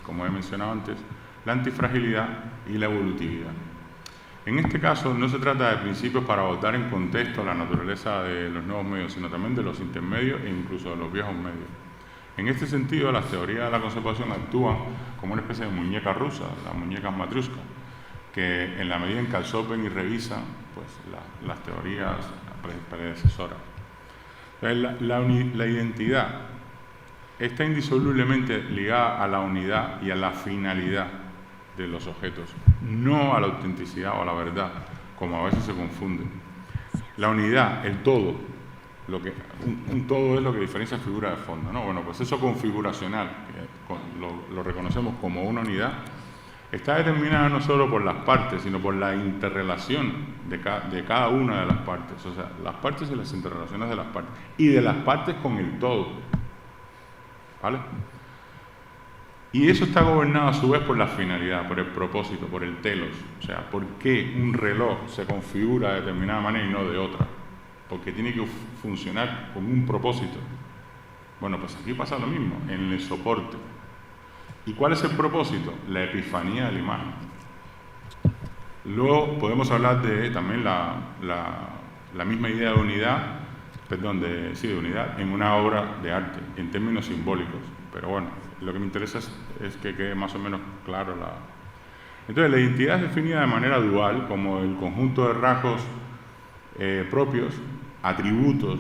como he mencionado antes, la antifragilidad y la evolutividad. En este caso, no se trata de principios para abordar en contexto la naturaleza de los nuevos medios, sino también de los intermedios e incluso de los viejos medios. En este sentido, las teorías de la conservación actúan como una especie de muñeca rusa, las muñecas Matryoshka, que en la medida en que absorben y revisan pues, las teorías predecesoras. La identidad está indisolublemente ligada a la unidad y a la finalidad de los objetos, no a la autenticidad o a la verdad, como a veces se confunden. La unidad, el todo, un todo es lo que diferencia figura de fondo, ¿no? Bueno, pues eso configuracional, que lo reconocemos como una unidad, está determinada no solo por las partes, sino por la interrelación de cada una de las partes, o sea, las partes y las interrelaciones de las partes, y de las partes con el todo, ¿vale? Y eso está gobernado a su vez por la finalidad, por el propósito, por el telos. O sea, ¿por qué un reloj se configura de determinada manera y no de otra? Porque tiene que funcionar con un propósito. Bueno, pues aquí pasa lo mismo, en el soporte. ¿Y cuál es el propósito? La epifanía de la imagen. Luego podemos hablar de también la misma idea de unidad, de unidad en una obra de arte, en términos simbólicos. Pero bueno, lo que me interesa es que quede más o menos claro Entonces, la identidad es definida de manera dual como el conjunto de rasgos propios, atributos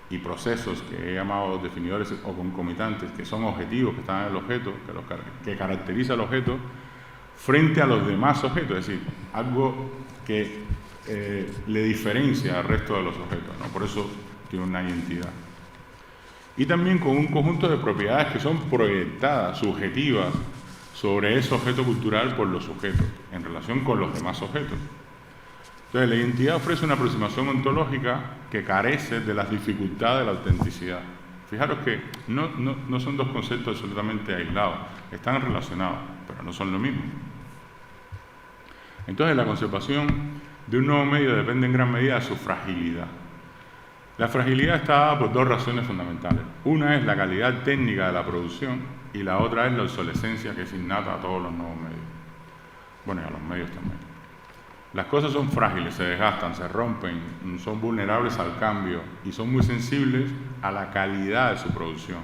y procesos que he llamado definidores o concomitantes, que son objetivos que están en el objeto, que caracteriza al objeto frente a los demás objetos, es decir, algo que le diferencia al resto de los objetos, ¿no? Por eso tiene una identidad. Y también con un conjunto de propiedades que son proyectadas, subjetivas, sobre ese objeto cultural por los sujetos, en relación con los demás objetos. Entonces, la identidad ofrece una aproximación ontológica que carece de las dificultades de la autenticidad. Fijaros que no son dos conceptos absolutamente aislados, están relacionados, pero no son lo mismo. Entonces, la conservación de un nuevo medio depende en gran medida de su fragilidad. La fragilidad está dada por 2 razones fundamentales. Una es la calidad técnica de la producción y la otra es la obsolescencia que es innata a todos los nuevos medios. Bueno, y a los medios también. Las cosas son frágiles, se desgastan, se rompen, son vulnerables al cambio y son muy sensibles a la calidad de su producción.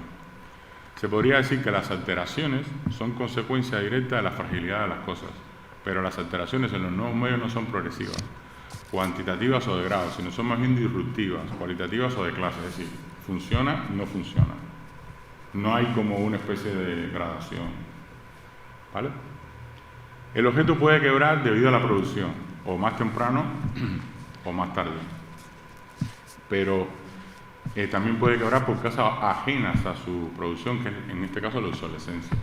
Se podría decir que las alteraciones son consecuencia directa de la fragilidad de las cosas, pero las alteraciones en los nuevos medios no son progresivas, cuantitativas o de grado, sino son más bien disruptivas, cualitativas o de clase, es decir, funciona, no funciona. No hay como una especie de gradación, ¿vale? El objeto puede quebrar debido a la producción, o más temprano o más tarde, pero también puede quebrar por causas ajenas a su producción, que es en este caso la obsolescencia.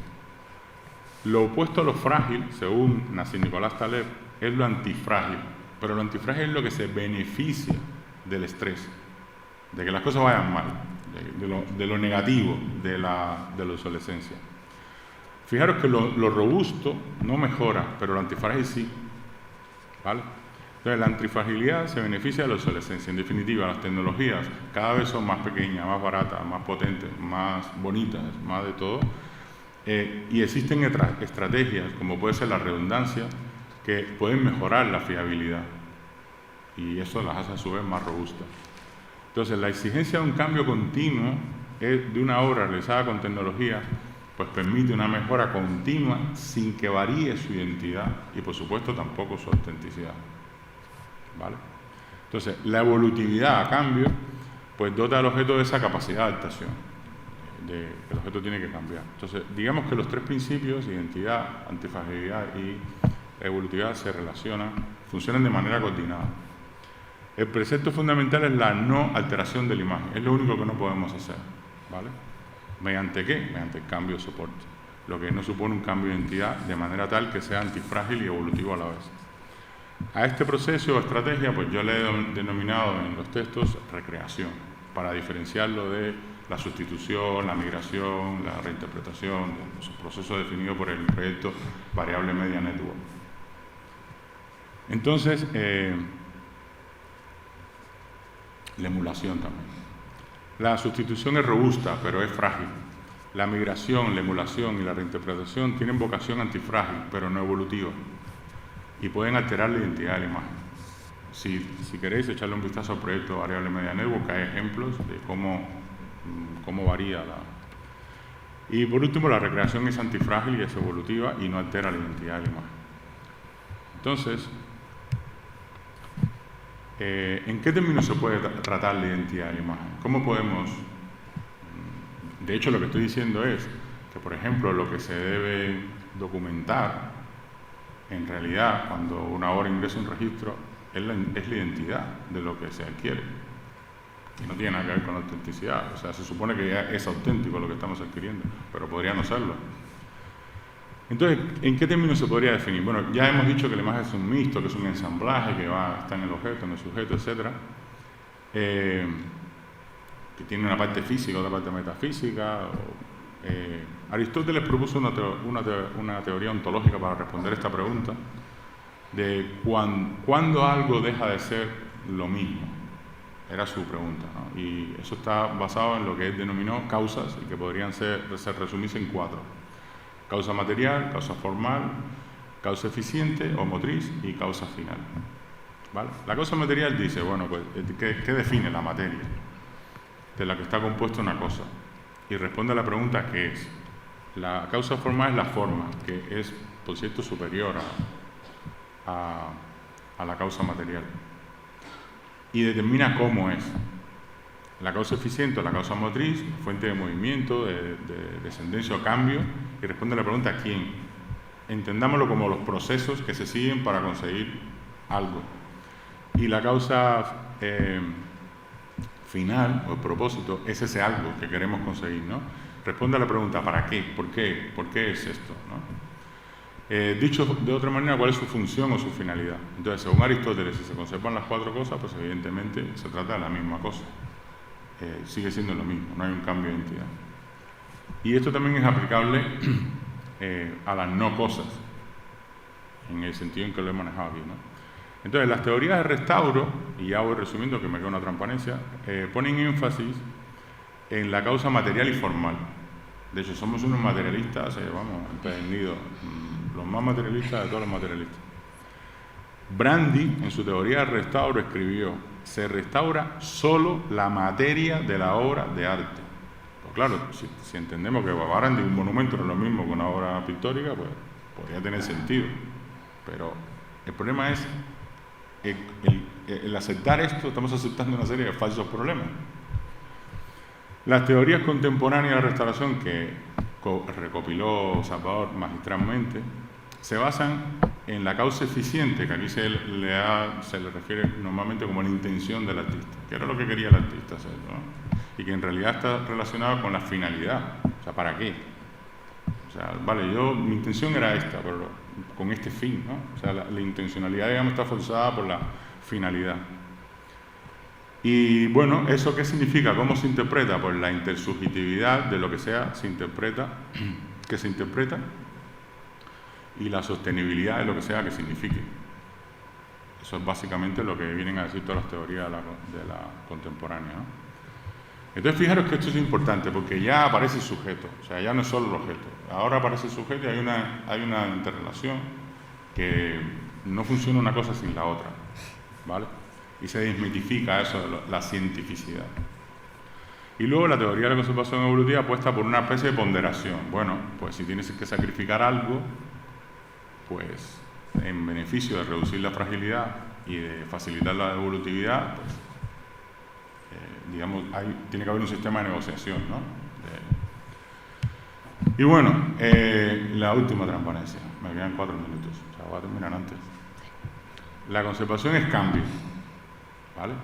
Lo opuesto a lo frágil, según Nassim Nicolás Taleb, es lo antifrágil. Pero lo antifrágil es lo que se beneficia del estrés, de que las cosas vayan mal, de lo negativo de la obsolescencia. Fijaros que lo robusto no mejora, pero lo antifrágil sí, ¿vale? Entonces, la antifragilidad se beneficia de la obsolescencia. En definitiva, las tecnologías cada vez son más pequeñas, más baratas, más potentes, más bonitas, más de todo, y existen estrategias, como puede ser la redundancia, que pueden mejorar la fiabilidad y eso las hace a su vez más robustas. Entonces, la exigencia de un cambio continuo de una obra realizada con tecnología pues permite una mejora continua sin que varíe su identidad y, por supuesto, tampoco su autenticidad, ¿vale? Entonces, la evolutividad, a cambio, pues dota al objeto de esa capacidad de adaptación. que el objeto tiene que cambiar. Entonces, digamos que los tres principios, identidad, antifragilidad y evolutividad, se relacionan, funcionan de manera coordinada. El precepto fundamental es la no alteración de la imagen. Es lo único que no podemos hacer, ¿vale? ¿Mediante qué? Mediante el cambio de soporte, lo que no supone un cambio de identidad de manera tal que sea antifrágil y evolutivo a la vez. A este proceso o estrategia, pues yo le he denominado en los textos recreación, para diferenciarlo de la sustitución, la migración, la reinterpretación, de esos procesos definidos por el proyecto Variable Media Network. Entonces, la emulación también. La sustitución es robusta, pero es frágil. La migración, la emulación y la reinterpretación tienen vocación antifrágil, pero no evolutiva, y pueden alterar la identidad de la imagen. Si queréis echarle un vistazo al proyecto Variable Media Network, hay ejemplos de cómo varía la... Y por último, la recreación es antifrágil y es evolutiva y no altera la identidad de la imagen. Entonces, ¿en qué términos se puede tratar la identidad de la imagen? ¿Cómo podemos...? De hecho, lo que estoy diciendo es que, por ejemplo, lo que se debe documentar, en realidad, cuando una obra ingresa un registro, es la identidad de lo que se adquiere. Y no tiene nada que ver con la autenticidad. O sea, se supone que ya es auténtico lo que estamos adquiriendo, pero podría no serlo. Entonces, ¿en qué términos se podría definir? Bueno, ya hemos dicho que la imagen es un mixto, que es un ensamblaje, que está en el objeto, en el sujeto, etc. Que tiene una parte física, otra parte metafísica. Aristóteles propuso una teoría ontológica para responder esta pregunta, de cuándo algo deja de ser lo mismo. Era su pregunta, ¿no? Y eso está basado en lo que él denominó causas, y que podrían resumirse en 4. Causa material, causa formal, causa eficiente o motriz y causa final. ¿Vale? La causa material dice, bueno, pues, ¿qué define la materia de la que está compuesta una cosa? Y responde a la pregunta ¿qué es? La causa formal es la forma, que es, por cierto, superior a la causa material. Y determina cómo es. La causa eficiente o la causa motriz, fuente de movimiento, de descendencia o cambio, y responde a la pregunta ¿quién? Entendámoslo como los procesos que se siguen para conseguir algo. Y la causa final o el propósito es ese algo que queremos conseguir, ¿no? Responde a la pregunta ¿para qué? ¿Por qué? ¿Por qué es esto? ¿No? Dicho de otra manera, ¿cuál es su función o su finalidad? Entonces, según Aristóteles, si se conservan las 4 cosas, pues evidentemente se trata de la misma cosa. Sigue siendo lo mismo, no hay un cambio de identidad. Y esto también es aplicable a las no cosas, en el sentido en que lo he manejado aquí, ¿no? Entonces, las teorías de restauro, y ya voy resumiendo que me queda una transparencia, ponen énfasis en la causa material y formal. De hecho, somos unos materialistas, vamos, empedernidos, los más materialistas de todos los materialistas. Brandi, en su teoría de restauro, escribió: se restaura solo la materia de la obra de arte. Pues claro, si entendemos que para Brandi un monumento no es lo mismo que una obra pictórica, pues podría tener sentido. Pero el problema es el aceptar esto, estamos aceptando una serie de falsos problemas. Las teorías contemporáneas de restauración que recopiló Salvador magistralmente se basan en la causa eficiente, que aquí se le refiere normalmente como la intención del artista, que era lo que quería el artista hacer, ¿no? Y que en realidad está relacionado con la finalidad, o sea, ¿para qué? O sea, vale, mi intención era esta, pero con este fin, ¿no? O sea, la intencionalidad, digamos, está forzada por la finalidad. Y bueno, ¿eso qué significa? ¿Cómo se interpreta? Pues la intersubjetividad de lo que sea que se interpreta, y la sostenibilidad de lo que sea que signifique. Eso es básicamente lo que vienen a decir todas las teorías de la contemporánea, ¿no? Entonces, fijaros que esto es importante, porque ya aparece el sujeto, o sea, ya no es solo el objeto. Ahora aparece el sujeto y hay una interrelación que no funciona una cosa sin la otra, ¿vale? Y se desmitifica eso de la cientificidad. Y luego la teoría de la conservación evolutiva apuesta por una especie de ponderación. Bueno, pues si tienes que sacrificar algo, pues en beneficio de reducir la fragilidad y de facilitar la evolutividad, pues digamos, tiene que haber un sistema de negociación, ¿no? Y bueno, la última transparencia. Me quedan 4 minutos. O sea, voy a terminar antes. La conservación es cambio, ¿vale?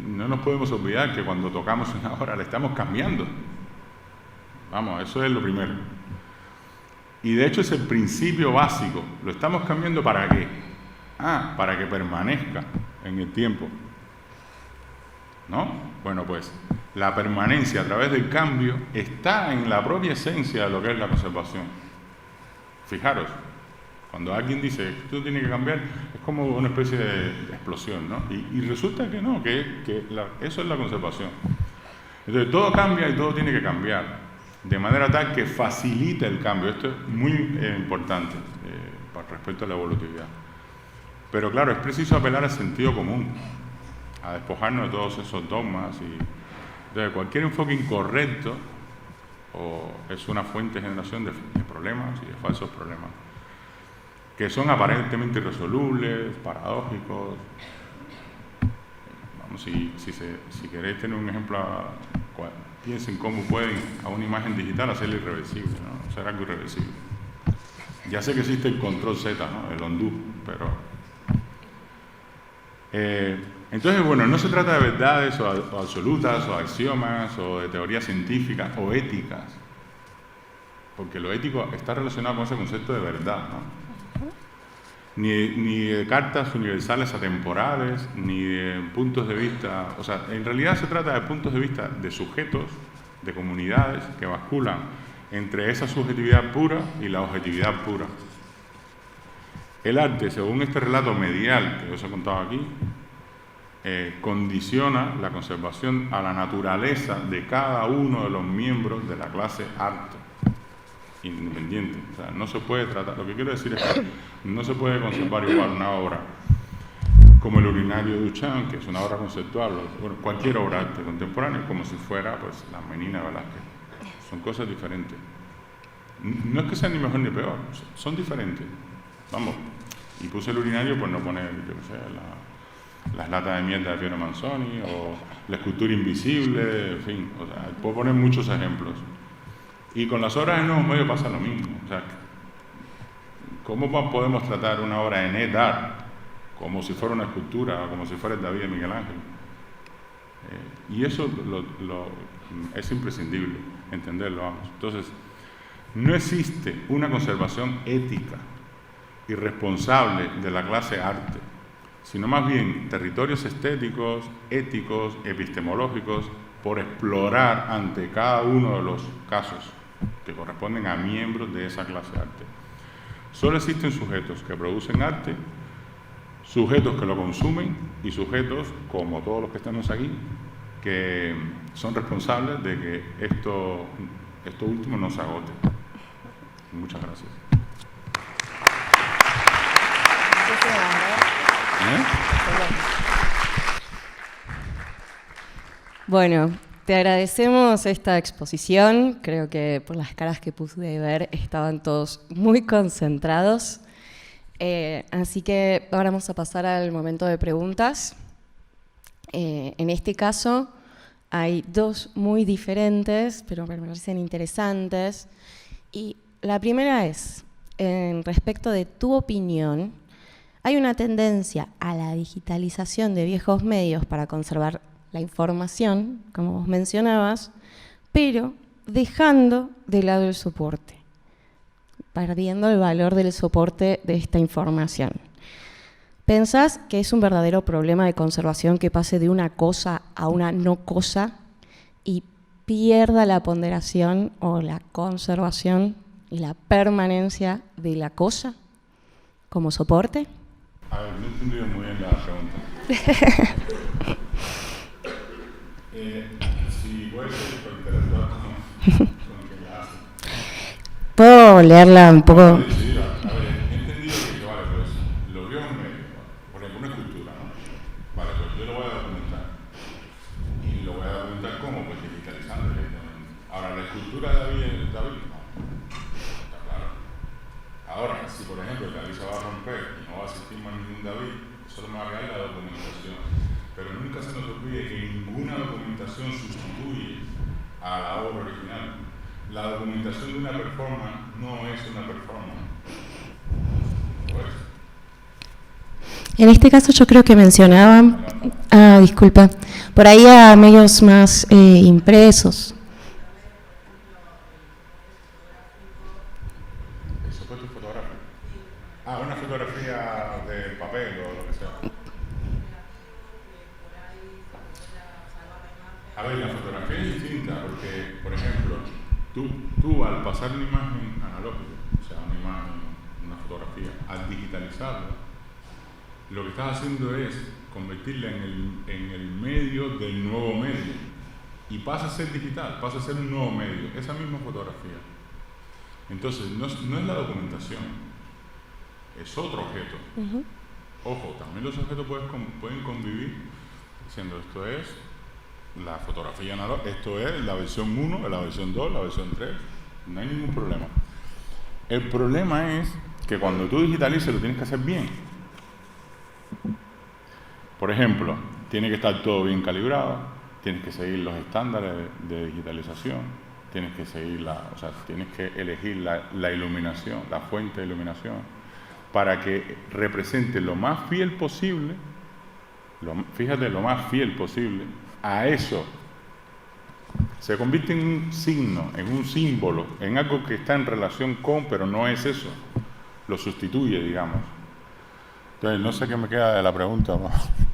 No nos podemos olvidar que cuando tocamos una obra la estamos cambiando. Vamos, eso es lo primero. Y de hecho es el principio básico. ¿Lo estamos cambiando para qué? Para que permanezca en el tiempo, ¿no? Bueno, pues la permanencia a través del cambio está en la propia esencia de lo que es la conservación. Fijaros, cuando alguien dice que esto tiene que cambiar, es como una especie de explosión, ¿no? Y resulta que no, eso es la conservación. Entonces todo cambia y todo tiene que cambiar, de manera tal que facilite el cambio. Esto es muy importante respecto a la evolutividad. Pero claro, es preciso apelar al sentido común, a despojarnos de todos esos dogmas. Entonces, cualquier enfoque incorrecto es una fuente de generación de problemas y de falsos problemas, que son aparentemente irresolubles, paradójicos. Vamos, si queréis tener un ejemplo, piensen cómo pueden a una imagen digital hacerla irreversible, ¿no? Hacer algo irreversible. Ya sé que existe el control Z, ¿no? El undo, pero... entonces, bueno, no se trata de verdades o absolutas, o axiomas, o de teorías científicas, o éticas, porque lo ético está relacionado con ese concepto de verdad, ¿no? Ni de cartas universales atemporales, ni de puntos de vista... O sea, en realidad se trata de puntos de vista de sujetos, de comunidades, que basculan entre esa subjetividad pura y la objetividad pura. El arte, según este relato medial que os he contado aquí, condiciona la conservación a la naturaleza de cada uno de los miembros de la clase arte, independiente. O sea, no se puede tratar, lo que quiero decir es que no se puede conservar igual una obra como el Urinario de Duchamp, que es una obra conceptual, bueno, cualquier obra de arte contemporánea, como si fuera pues la Menina de Velázquez. Son cosas diferentes. No es que sean ni mejor ni peor, son diferentes. Vamos, y puse el urinario, pues no poner, yo qué sé, las latas de mierda de Piero Manzoni, o la escultura invisible, en fin, o sea, puedo poner muchos ejemplos. Y con las obras de nuevos medios pasa lo mismo. O sea, ¿cómo podemos tratar una obra de net art como si fuera una escultura, o como si fuera el David de Miguel Ángel? Y eso es imprescindible entenderlo, vamos. Entonces, no existe una conservación ética y responsable de la clase arte, sino más bien territorios estéticos, éticos, epistemológicos, por explorar ante cada uno de los casos que corresponden a miembros de esa clase arte. Solo existen sujetos que producen arte, sujetos que lo consumen y sujetos, como todos los que estamos aquí, que son responsables de que esto último no se agote. Muchas gracias.
Bueno, te agradecemos esta exposición. Creo que por las caras que pude ver estaban todos muy concentrados. Así que ahora vamos a pasar al momento de preguntas. En este caso hay dos muy diferentes, pero me parecen interesantes. Y la primera es, respecto de tu opinión, hay una tendencia a la digitalización de viejos medios para conservar la información, como vos mencionabas, pero dejando de lado el soporte, perdiendo el valor del soporte de esta información. ¿Pensás que es un verdadero problema de conservación que pase de una cosa a una no cosa y pierda la ponderación o la conservación y la permanencia de la cosa como soporte?
A ver, no he entendido muy bien la pregunta. Si puedes interactuar con quien la hace.
¿Puedo leerla un poco?
Sí, a ver, he entendido que vale, pues lo veo en medio, por ejemplo, una escultura, ¿no? Vale, pues yo lo voy a documentar. ¿Y lo voy a documentar cómo? Pues digitalizando directamente. Ahora, la escultura de David, no, está claro. Ahora, si por ejemplo el David se va a romper y no va a existir más ningún David, solo me va a quedar la documentación. Pero nunca se nos olvide que ninguna documentación sustituye a la obra original. la documentación de una performance no es una performance. Pues.
En este caso yo creo que mencionaba, disculpa, por ahí a medios más impresos.
¿Eso fue tu fotografía? Ah, una fotografía de papel o lo que sea. A ver, la fotografía es distinta porque, por ejemplo, tú al pasar una imagen analógica, o sea, una imagen, una fotografía, al digitalizarla, lo que estás haciendo es convertirla en el medio del nuevo medio. Y pasa a ser digital, pasa a ser un nuevo medio, esa misma fotografía. Entonces, no es la documentación, es otro objeto. Ojo, también los objetos pueden convivir diciendo esto es la fotografía analógica, esto es la versión 1, la versión 2, la versión 3, no hay ningún problema. El problema es que cuando tú digitalices lo tienes que hacer bien. Por ejemplo, tiene que estar todo bien calibrado, tienes que seguir los estándares de digitalización, tienes que seguir tienes que elegir la iluminación, la fuente de iluminación, para que represente lo más fiel posible, fíjate, lo más fiel posible a eso. Se convierte en un signo, en un símbolo, en algo que está en relación con, pero no es eso. Lo sustituye, digamos. Entonces, no sé qué me queda de la pregunta.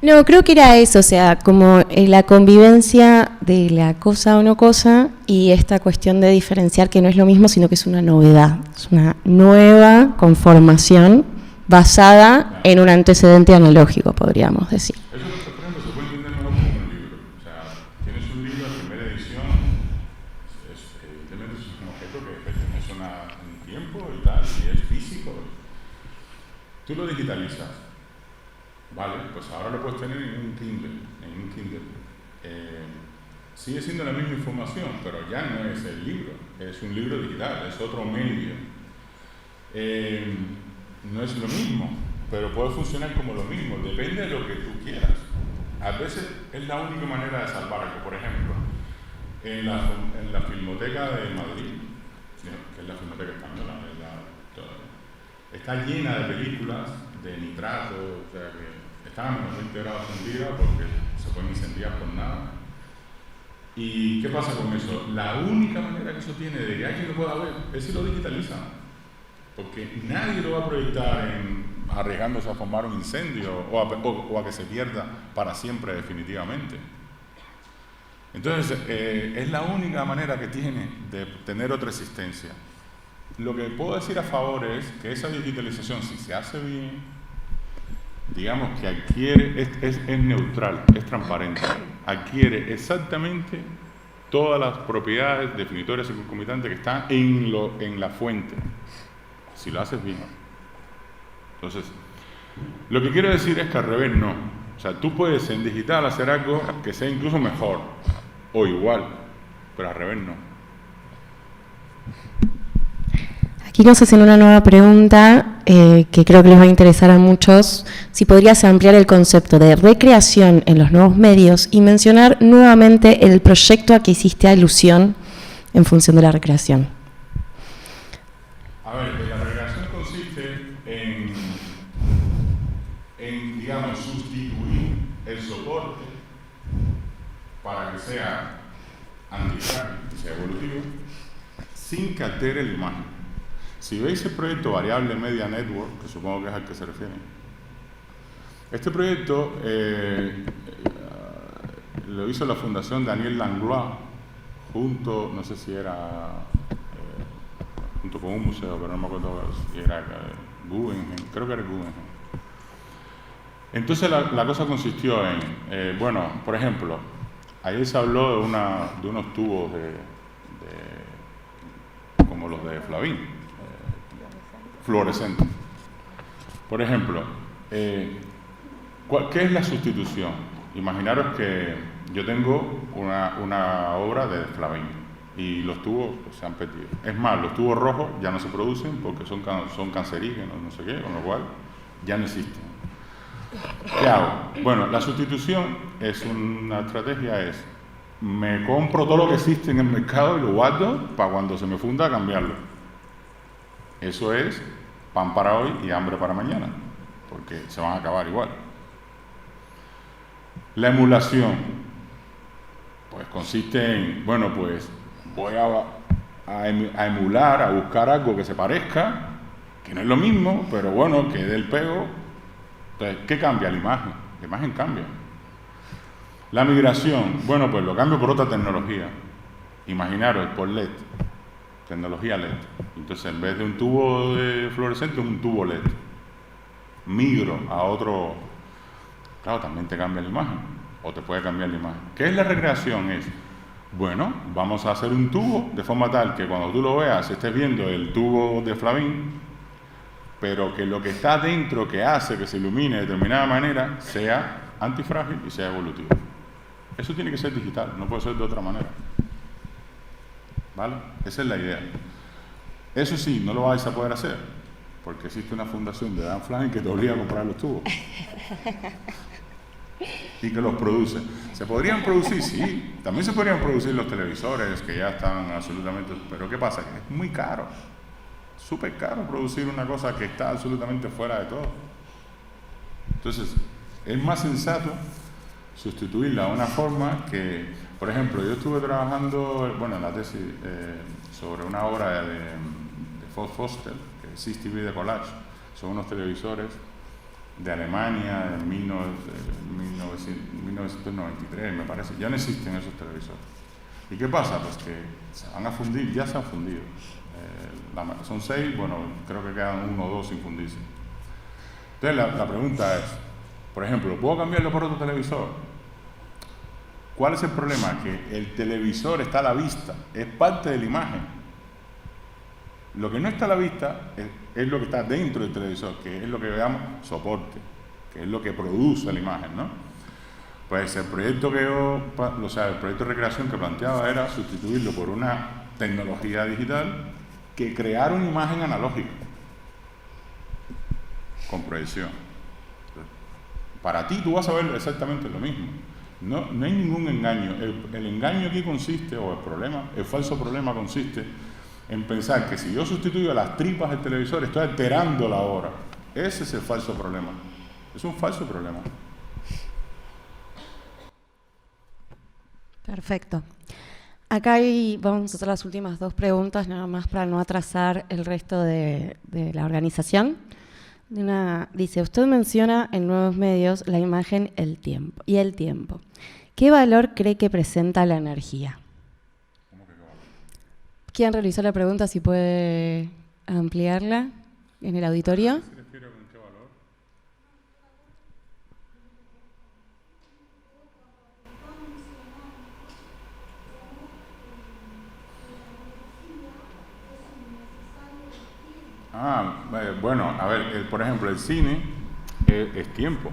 No, creo que era eso, o sea, como la convivencia de la cosa o no cosa y esta cuestión de diferenciar que no es lo mismo, sino que es una novedad, es una nueva conformación basada en un antecedente analógico, podríamos decir.
Eso, por ejemplo, se puede entender mejor como un libro. O sea, tienes un libro de primera edición, evidentemente es un objeto que pertenece a un tiempo y tal, y es físico. Tú lo digitalizas, ¿vale? Pues ahora lo puedes tener en un Kindle. Sigue siendo la misma información, pero ya no es el libro, es un libro digital, es otro medio. No es lo mismo, pero puede funcionar como lo mismo, depende de lo que tú quieras. A veces es la única manera de salvar algo. Por ejemplo, en la Filmoteca de Madrid, que es la Filmoteca Española, está llena de películas de nitrato, o sea que están a menos 20 grados centígrados porque se pueden incendiar por nada. ¿Y qué pasa con eso? La única manera que eso tiene de que alguien lo pueda ver es si lo digitalizan. Porque nadie lo va a proyectar arriesgándose a formar un incendio o a que se pierda para siempre definitivamente. Entonces, es la única manera que tiene de tener otra existencia. Lo que puedo decir a favor es que esa digitalización, si se hace bien, digamos que adquiere, es neutral, es transparente, adquiere exactamente todas las propiedades definitorias y concomitantes que están en la fuente, si lo haces bien. Entonces, lo que quiero decir es que al revés no. O sea, tú puedes en digital hacer algo que sea incluso mejor o igual, pero al revés no.
Aquí nos hacen una nueva pregunta que creo que les va a interesar a muchos. Si podrías ampliar el concepto de recreación en los nuevos medios y mencionar nuevamente el proyecto a que hiciste alusión en función de la recreación.
A ver, la recreación consiste en digamos, sustituir el soporte para que sea antifrágil, que sea evolutivo, sin que altere la imagen. Si veis el proyecto Variable Media Network, que supongo que es al que se refiere, este proyecto lo hizo la Fundación Daniel Langlois junto, no sé si era junto con un museo, pero no me acuerdo si era Guggenheim, creo que era Guggenheim. Entonces la cosa consistió en, bueno, por ejemplo, ayer se habló de unos tubos como los de Flavín, fluorescentes. Por ejemplo, ¿qué es la sustitución? Imaginaros que yo tengo una obra de Flavín y los tubos se han perdido. Es más, los tubos rojos ya no se producen porque son cancerígenos, no sé qué, con lo cual ya no existen. ¿Qué hago? Bueno, la sustitución es una estrategia, me compro todo lo que existe en el mercado y lo guardo para cuando se me funda cambiarlo. Eso es pan para hoy y hambre para mañana, porque se van a acabar igual. La emulación, pues consiste en, bueno, pues voy a emular, a buscar algo que se parezca, que no es lo mismo, pero bueno, que dé el pego. Entonces, ¿qué cambia? La imagen cambia. La migración, bueno, pues lo cambio por otra tecnología. Imaginaros, por LED, tecnología LED. Entonces, en vez de un tubo de fluorescente, un tubo LED. Migro a otro. Claro, también te cambia la imagen, o te puede cambiar la imagen. ¿Qué es la recreación? Es, bueno, vamos a hacer un tubo de forma tal que cuando tú lo veas estés viendo el tubo de Flavín, pero que lo que está dentro que hace que se ilumine de determinada manera sea antifrágil y sea evolutivo. Eso tiene que ser digital, no puede ser de otra manera. ¿Vale? Esa es la idea. Eso sí, no lo vais a poder hacer, porque existe una fundación de Dan Flavín que te obliga a comprar los tubos. Y que los produce. ¿Se podrían producir? Sí. También se podrían producir los televisores, que ya están absolutamente... Pero ¿qué pasa? Que es muy caro. Súper caro producir una cosa que está absolutamente fuera de todo. Entonces, es más sensato sustituirla de una forma que, por ejemplo, yo estuve trabajando, bueno, en la tesis sobre una obra de Foster, que es 60 Video Collage. Son unos televisores de Alemania en 1993, me parece. Ya no existen esos televisores. ¿Y qué pasa? Pues que se van a fundir, ya se han fundido. Son 6, bueno, creo que quedan 1 o 2 sin fundirse. Entonces la pregunta es, por ejemplo, ¿puedo cambiarlo por otro televisor? ¿Cuál es el problema? Que el televisor está a la vista, es parte de la imagen. Lo que no está a la vista es lo que está dentro del televisor, que es lo que veamos soporte, que es lo que produce la imagen, ¿no? Pues el proyecto el proyecto de recreación que planteaba era sustituirlo por una tecnología digital que creara una imagen analógica con proyección. Para ti tú vas a ver exactamente lo mismo. No hay ningún engaño. El engaño aquí consiste, o el falso problema consiste en pensar que si yo sustituyo las tripas del televisor estoy alterando la obra. Ese es el falso problema. Es un falso problema.
Perfecto. Acá vamos a hacer las últimas 2 preguntas, nada más para no atrasar el resto de la organización. Dice, usted menciona en Nuevos Medios la imagen el tiempo. ¿Qué valor cree que presenta la energía?
¿Cómo que qué valor?
¿Quién realizó la pregunta? Si puede ampliarla en el auditorio.
¿Se refiere con qué valor? Bueno, a ver, por ejemplo, el cine es tiempo.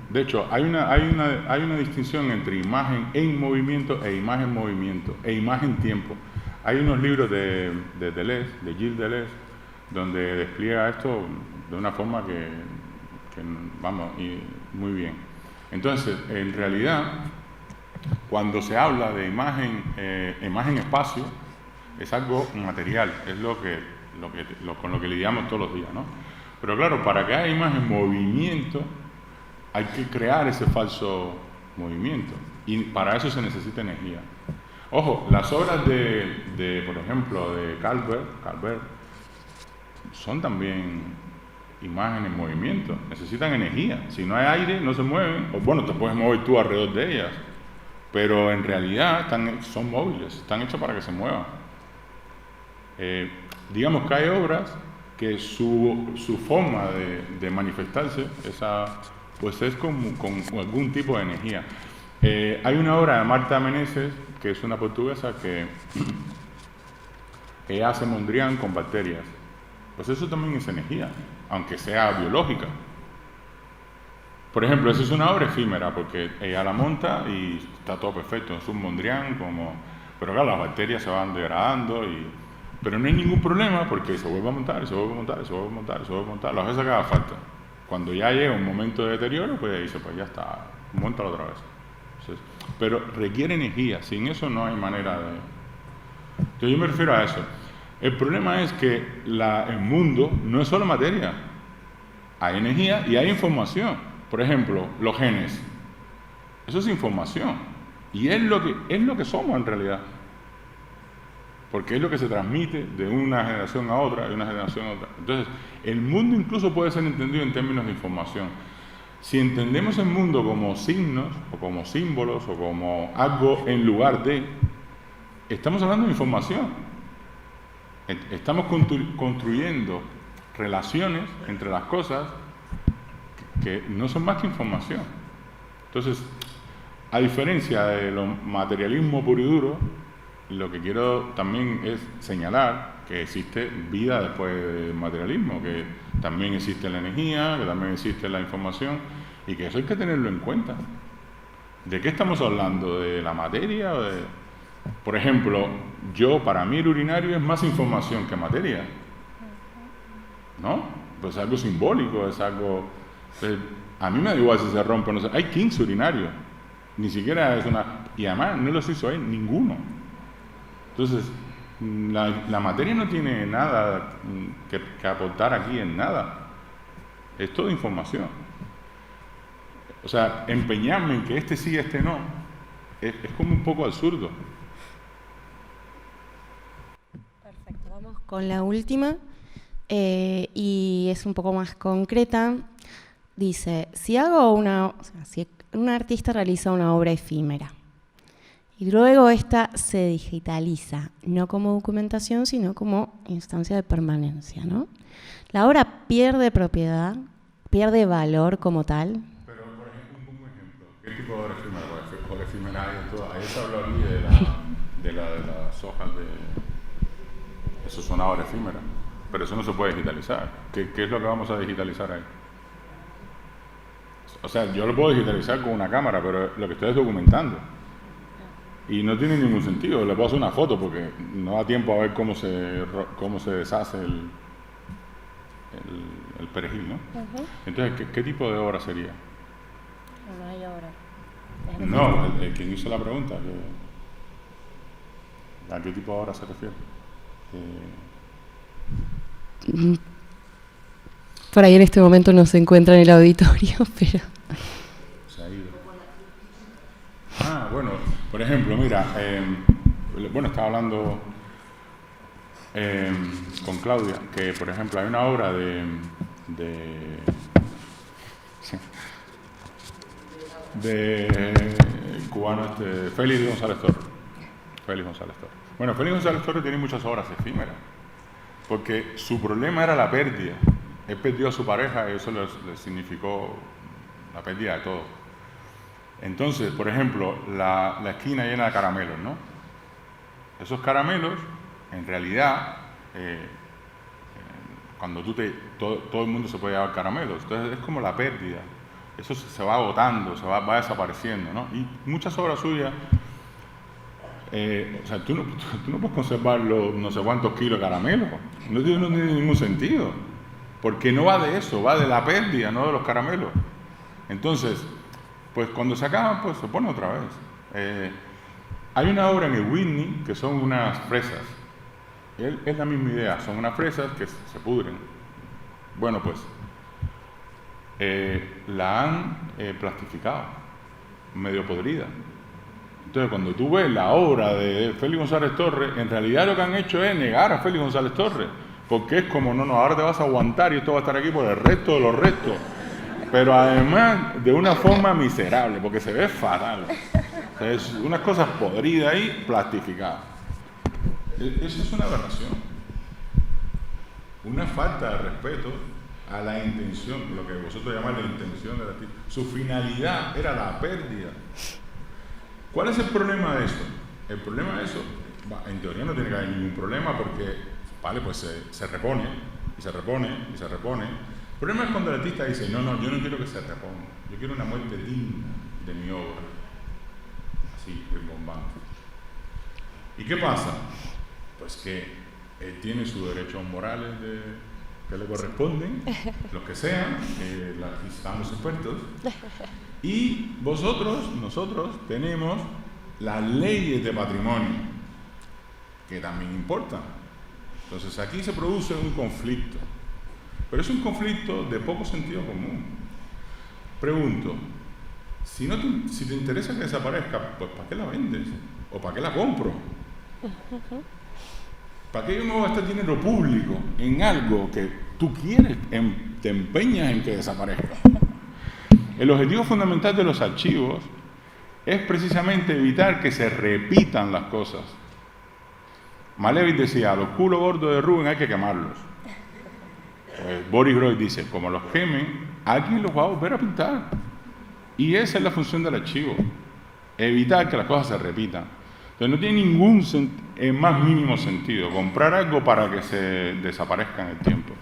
De hecho, hay una distinción entre imagen en movimiento e imagen tiempo. Hay unos libros de Gilles Deleuze, donde despliega esto de una forma que vamos, muy bien. Entonces, en realidad, cuando se habla de imagen-espacio, es algo material, es con lo que lidiamos todos los días, ¿no? Pero claro, para que haya imagen-movimiento, hay que crear ese falso movimiento, y para eso se necesita energía. Ojo, las obras por ejemplo, de Calvert, son también imágenes en movimiento, necesitan energía. Si no hay aire, no se mueven, o bueno, te puedes mover tú alrededor de ellas, pero en realidad son móviles, están hechas para que se muevan. Digamos que hay obras que su forma de manifestarse, pues es con algún tipo de energía. Hay una obra de Marta Meneses, que es una portuguesa que hace Mondrian con bacterias. Pues eso también es energía, aunque sea biológica. Por ejemplo, esa es una obra efímera, porque ella la monta y está todo perfecto, es un Mondrian pero claro, las bacterias se van degradando, pero no hay ningún problema porque se vuelve a montar, y se vuelve a montar, y se vuelve a montar, y se vuelve a montar, las veces que haga falta. Cuando ya llega un momento de deterioro, pues dice, pues ya está, móntalo otra vez. Entonces, pero requiere energía. Sin eso no hay manera de... Entonces yo me refiero a eso. El problema es que el mundo no es solo materia. Hay energía y hay información. Por ejemplo, los genes. Eso es información. Y es lo que somos en realidad. Porque es lo que se transmite de una generación a otra, de una generación a otra. Entonces, el mundo incluso puede ser entendido en términos de información. Si entendemos el mundo como signos, o como símbolos, o como algo en lugar de, estamos hablando de información. Estamos construyendo relaciones entre las cosas que no son más que información. Entonces, a diferencia de lo materialismo puro y duro, lo que quiero también es señalar que existe vida después del materialismo, que también existe la energía, que también existe la información, y que eso hay que tenerlo en cuenta. ¿De qué estamos hablando? ¿De la materia? ¿O de...? Por ejemplo, para mí el urinario es más información que materia, ¿no? Pues es algo simbólico, es algo... a mí me da igual si se rompe o no sé. Hay 15 urinarios, ni siquiera es una... Y además no los hizo él, ninguno. Entonces, la materia no tiene nada que aportar aquí en nada. Es toda información. O sea, empeñarme en que este sí, este no, es como un poco absurdo.
Perfecto, vamos con la última, y es un poco más concreta. Dice, si un artista realiza una obra efímera, y luego esta se digitaliza, no como documentación, sino como instancia de permanencia, ¿no? La obra pierde propiedad, pierde valor como tal.
Pero, por ejemplo, un ejemplo. ¿Qué tipo de obra efímera? Obra efímera hay todo. Ahí se habló aquí de las hojas de... Eso es una obra efímera. Pero eso no se puede digitalizar. ¿Qué es lo que vamos a digitalizar ahí? O sea, yo lo puedo digitalizar con una cámara, pero lo que estoy es documentando. Y no tiene ningún sentido. Le puedo hacer una foto porque no da tiempo a ver cómo se deshace el perejil, ¿no? Uh-huh. Entonces, ¿qué tipo de obra sería?
No hay obra.
No, el quien hizo la pregunta. ¿A qué tipo de obra se refiere?
Por ahí en este momento no se encuentra en el auditorio, pero...
Se ha ido. Bueno, por ejemplo, mira, estaba hablando con Claudia, que por ejemplo hay una obra de cubano, Félix González Torres. Bueno, Félix González Torres tiene muchas obras efímeras, porque su problema era la pérdida. Él perdió a su pareja y eso le significó la pérdida de todo. Entonces, por ejemplo, la esquina llena de caramelos, ¿no? Esos caramelos, en realidad, cuando todo el mundo se puede llevar caramelos, entonces es como la pérdida. Eso se va agotando, va desapareciendo, ¿no? Y muchas obras suyas, o sea, tú no puedes conservar los no sé cuántos kilos de caramelos. No tiene ningún sentido. Porque no va de eso, va de la pérdida, no de los caramelos. Entonces, pues cuando se acaban, pues se pone otra vez. Hay una obra en el Whitney que son unas fresas. Es la misma idea, son unas fresas que se pudren. Bueno, pues la han plastificado, medio podrida. Entonces, cuando tú ves la obra de Félix González Torres, en realidad lo que han hecho es negar a Félix González Torres, porque es como, no, ahora te vas a aguantar y esto va a estar aquí por el resto de los restos. Pero además de una forma miserable, porque se ve fatal. O sea, es unas cosas podridas ahí, plastificadas. Eso es una aberración. Una falta de respeto a la intención, lo que vosotros llamáis la intención del artista. Su finalidad era la pérdida. ¿Cuál es el problema de eso? El problema de eso, en teoría no tiene que haber ningún problema porque, vale, pues se repone, y se repone, y se repone. El problema es cuando el artista dice, no, yo no quiero que se reponga, yo quiero una muerte digna de mi obra. Así, rimbombante. ¿Y qué pasa? Pues que él tiene sus derechos morales que le corresponden, los que sean, aquí están los expertos, y nosotros tenemos las leyes de patrimonio, que también importan. Entonces aquí se produce un conflicto, pero es un conflicto de poco sentido común. Pregunto, si te interesa que desaparezca, pues ¿para qué la vendes? ¿O para qué la compro? ¿Para qué yo me voy a gastar dinero público en algo que tú quieres, te empeñas en que desaparezca? El objetivo fundamental de los archivos es precisamente evitar que se repitan las cosas. Malevich decía, a los culos gordos de Rubén hay que quemarlos. Boris Groys dice, como los quemen, alguien los va a volver a pintar. Y esa es la función del archivo, evitar que las cosas se repitan. Entonces no tiene ningún más mínimo sentido comprar algo para que se desaparezca en el tiempo.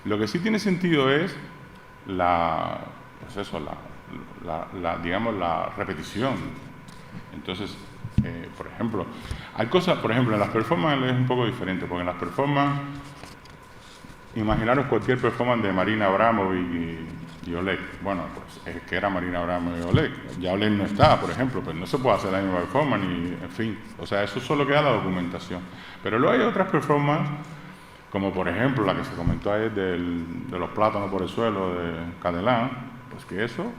Lo que sí tiene sentido es digamos, la repetición. Entonces, por ejemplo, hay cosas, por ejemplo, en las performances es un poco diferente, porque en las performances, imaginaros cualquier performance de Marina Abramovic y Oleg. Bueno, pues es que era Marina Abramovic y Oleg. Ya Oleg no está, por ejemplo, pues no se puede hacer la misma performance, en fin. O sea, eso solo queda la documentación. Pero luego hay otras performances, como por ejemplo la que se comentó ayer de los plátanos por el suelo de Cadelán, pues que eso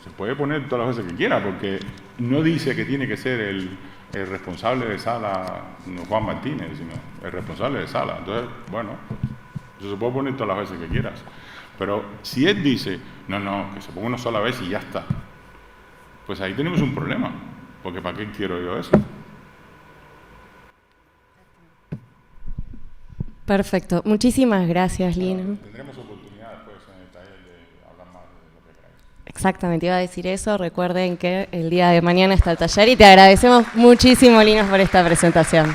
se puede poner todas las veces que quiera, porque no dice que tiene que ser el responsable de sala, no Juan Martínez, sino el responsable de sala. Entonces, bueno, eso se puede poner todas las veces que quieras. Pero si él dice, no, que se ponga una sola vez y ya está, pues ahí tenemos un problema, porque ¿para qué quiero yo eso?
Perfecto. Muchísimas gracias, Lino.
Tendremos oportunidad después en el taller de hablar más de lo que queráis.
Exactamente, iba a decir eso. Recuerden que el día de mañana está el taller y te agradecemos muchísimo, Lino, por esta presentación.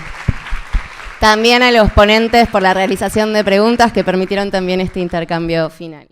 También a los ponentes por la realización de preguntas que permitieron también este intercambio final.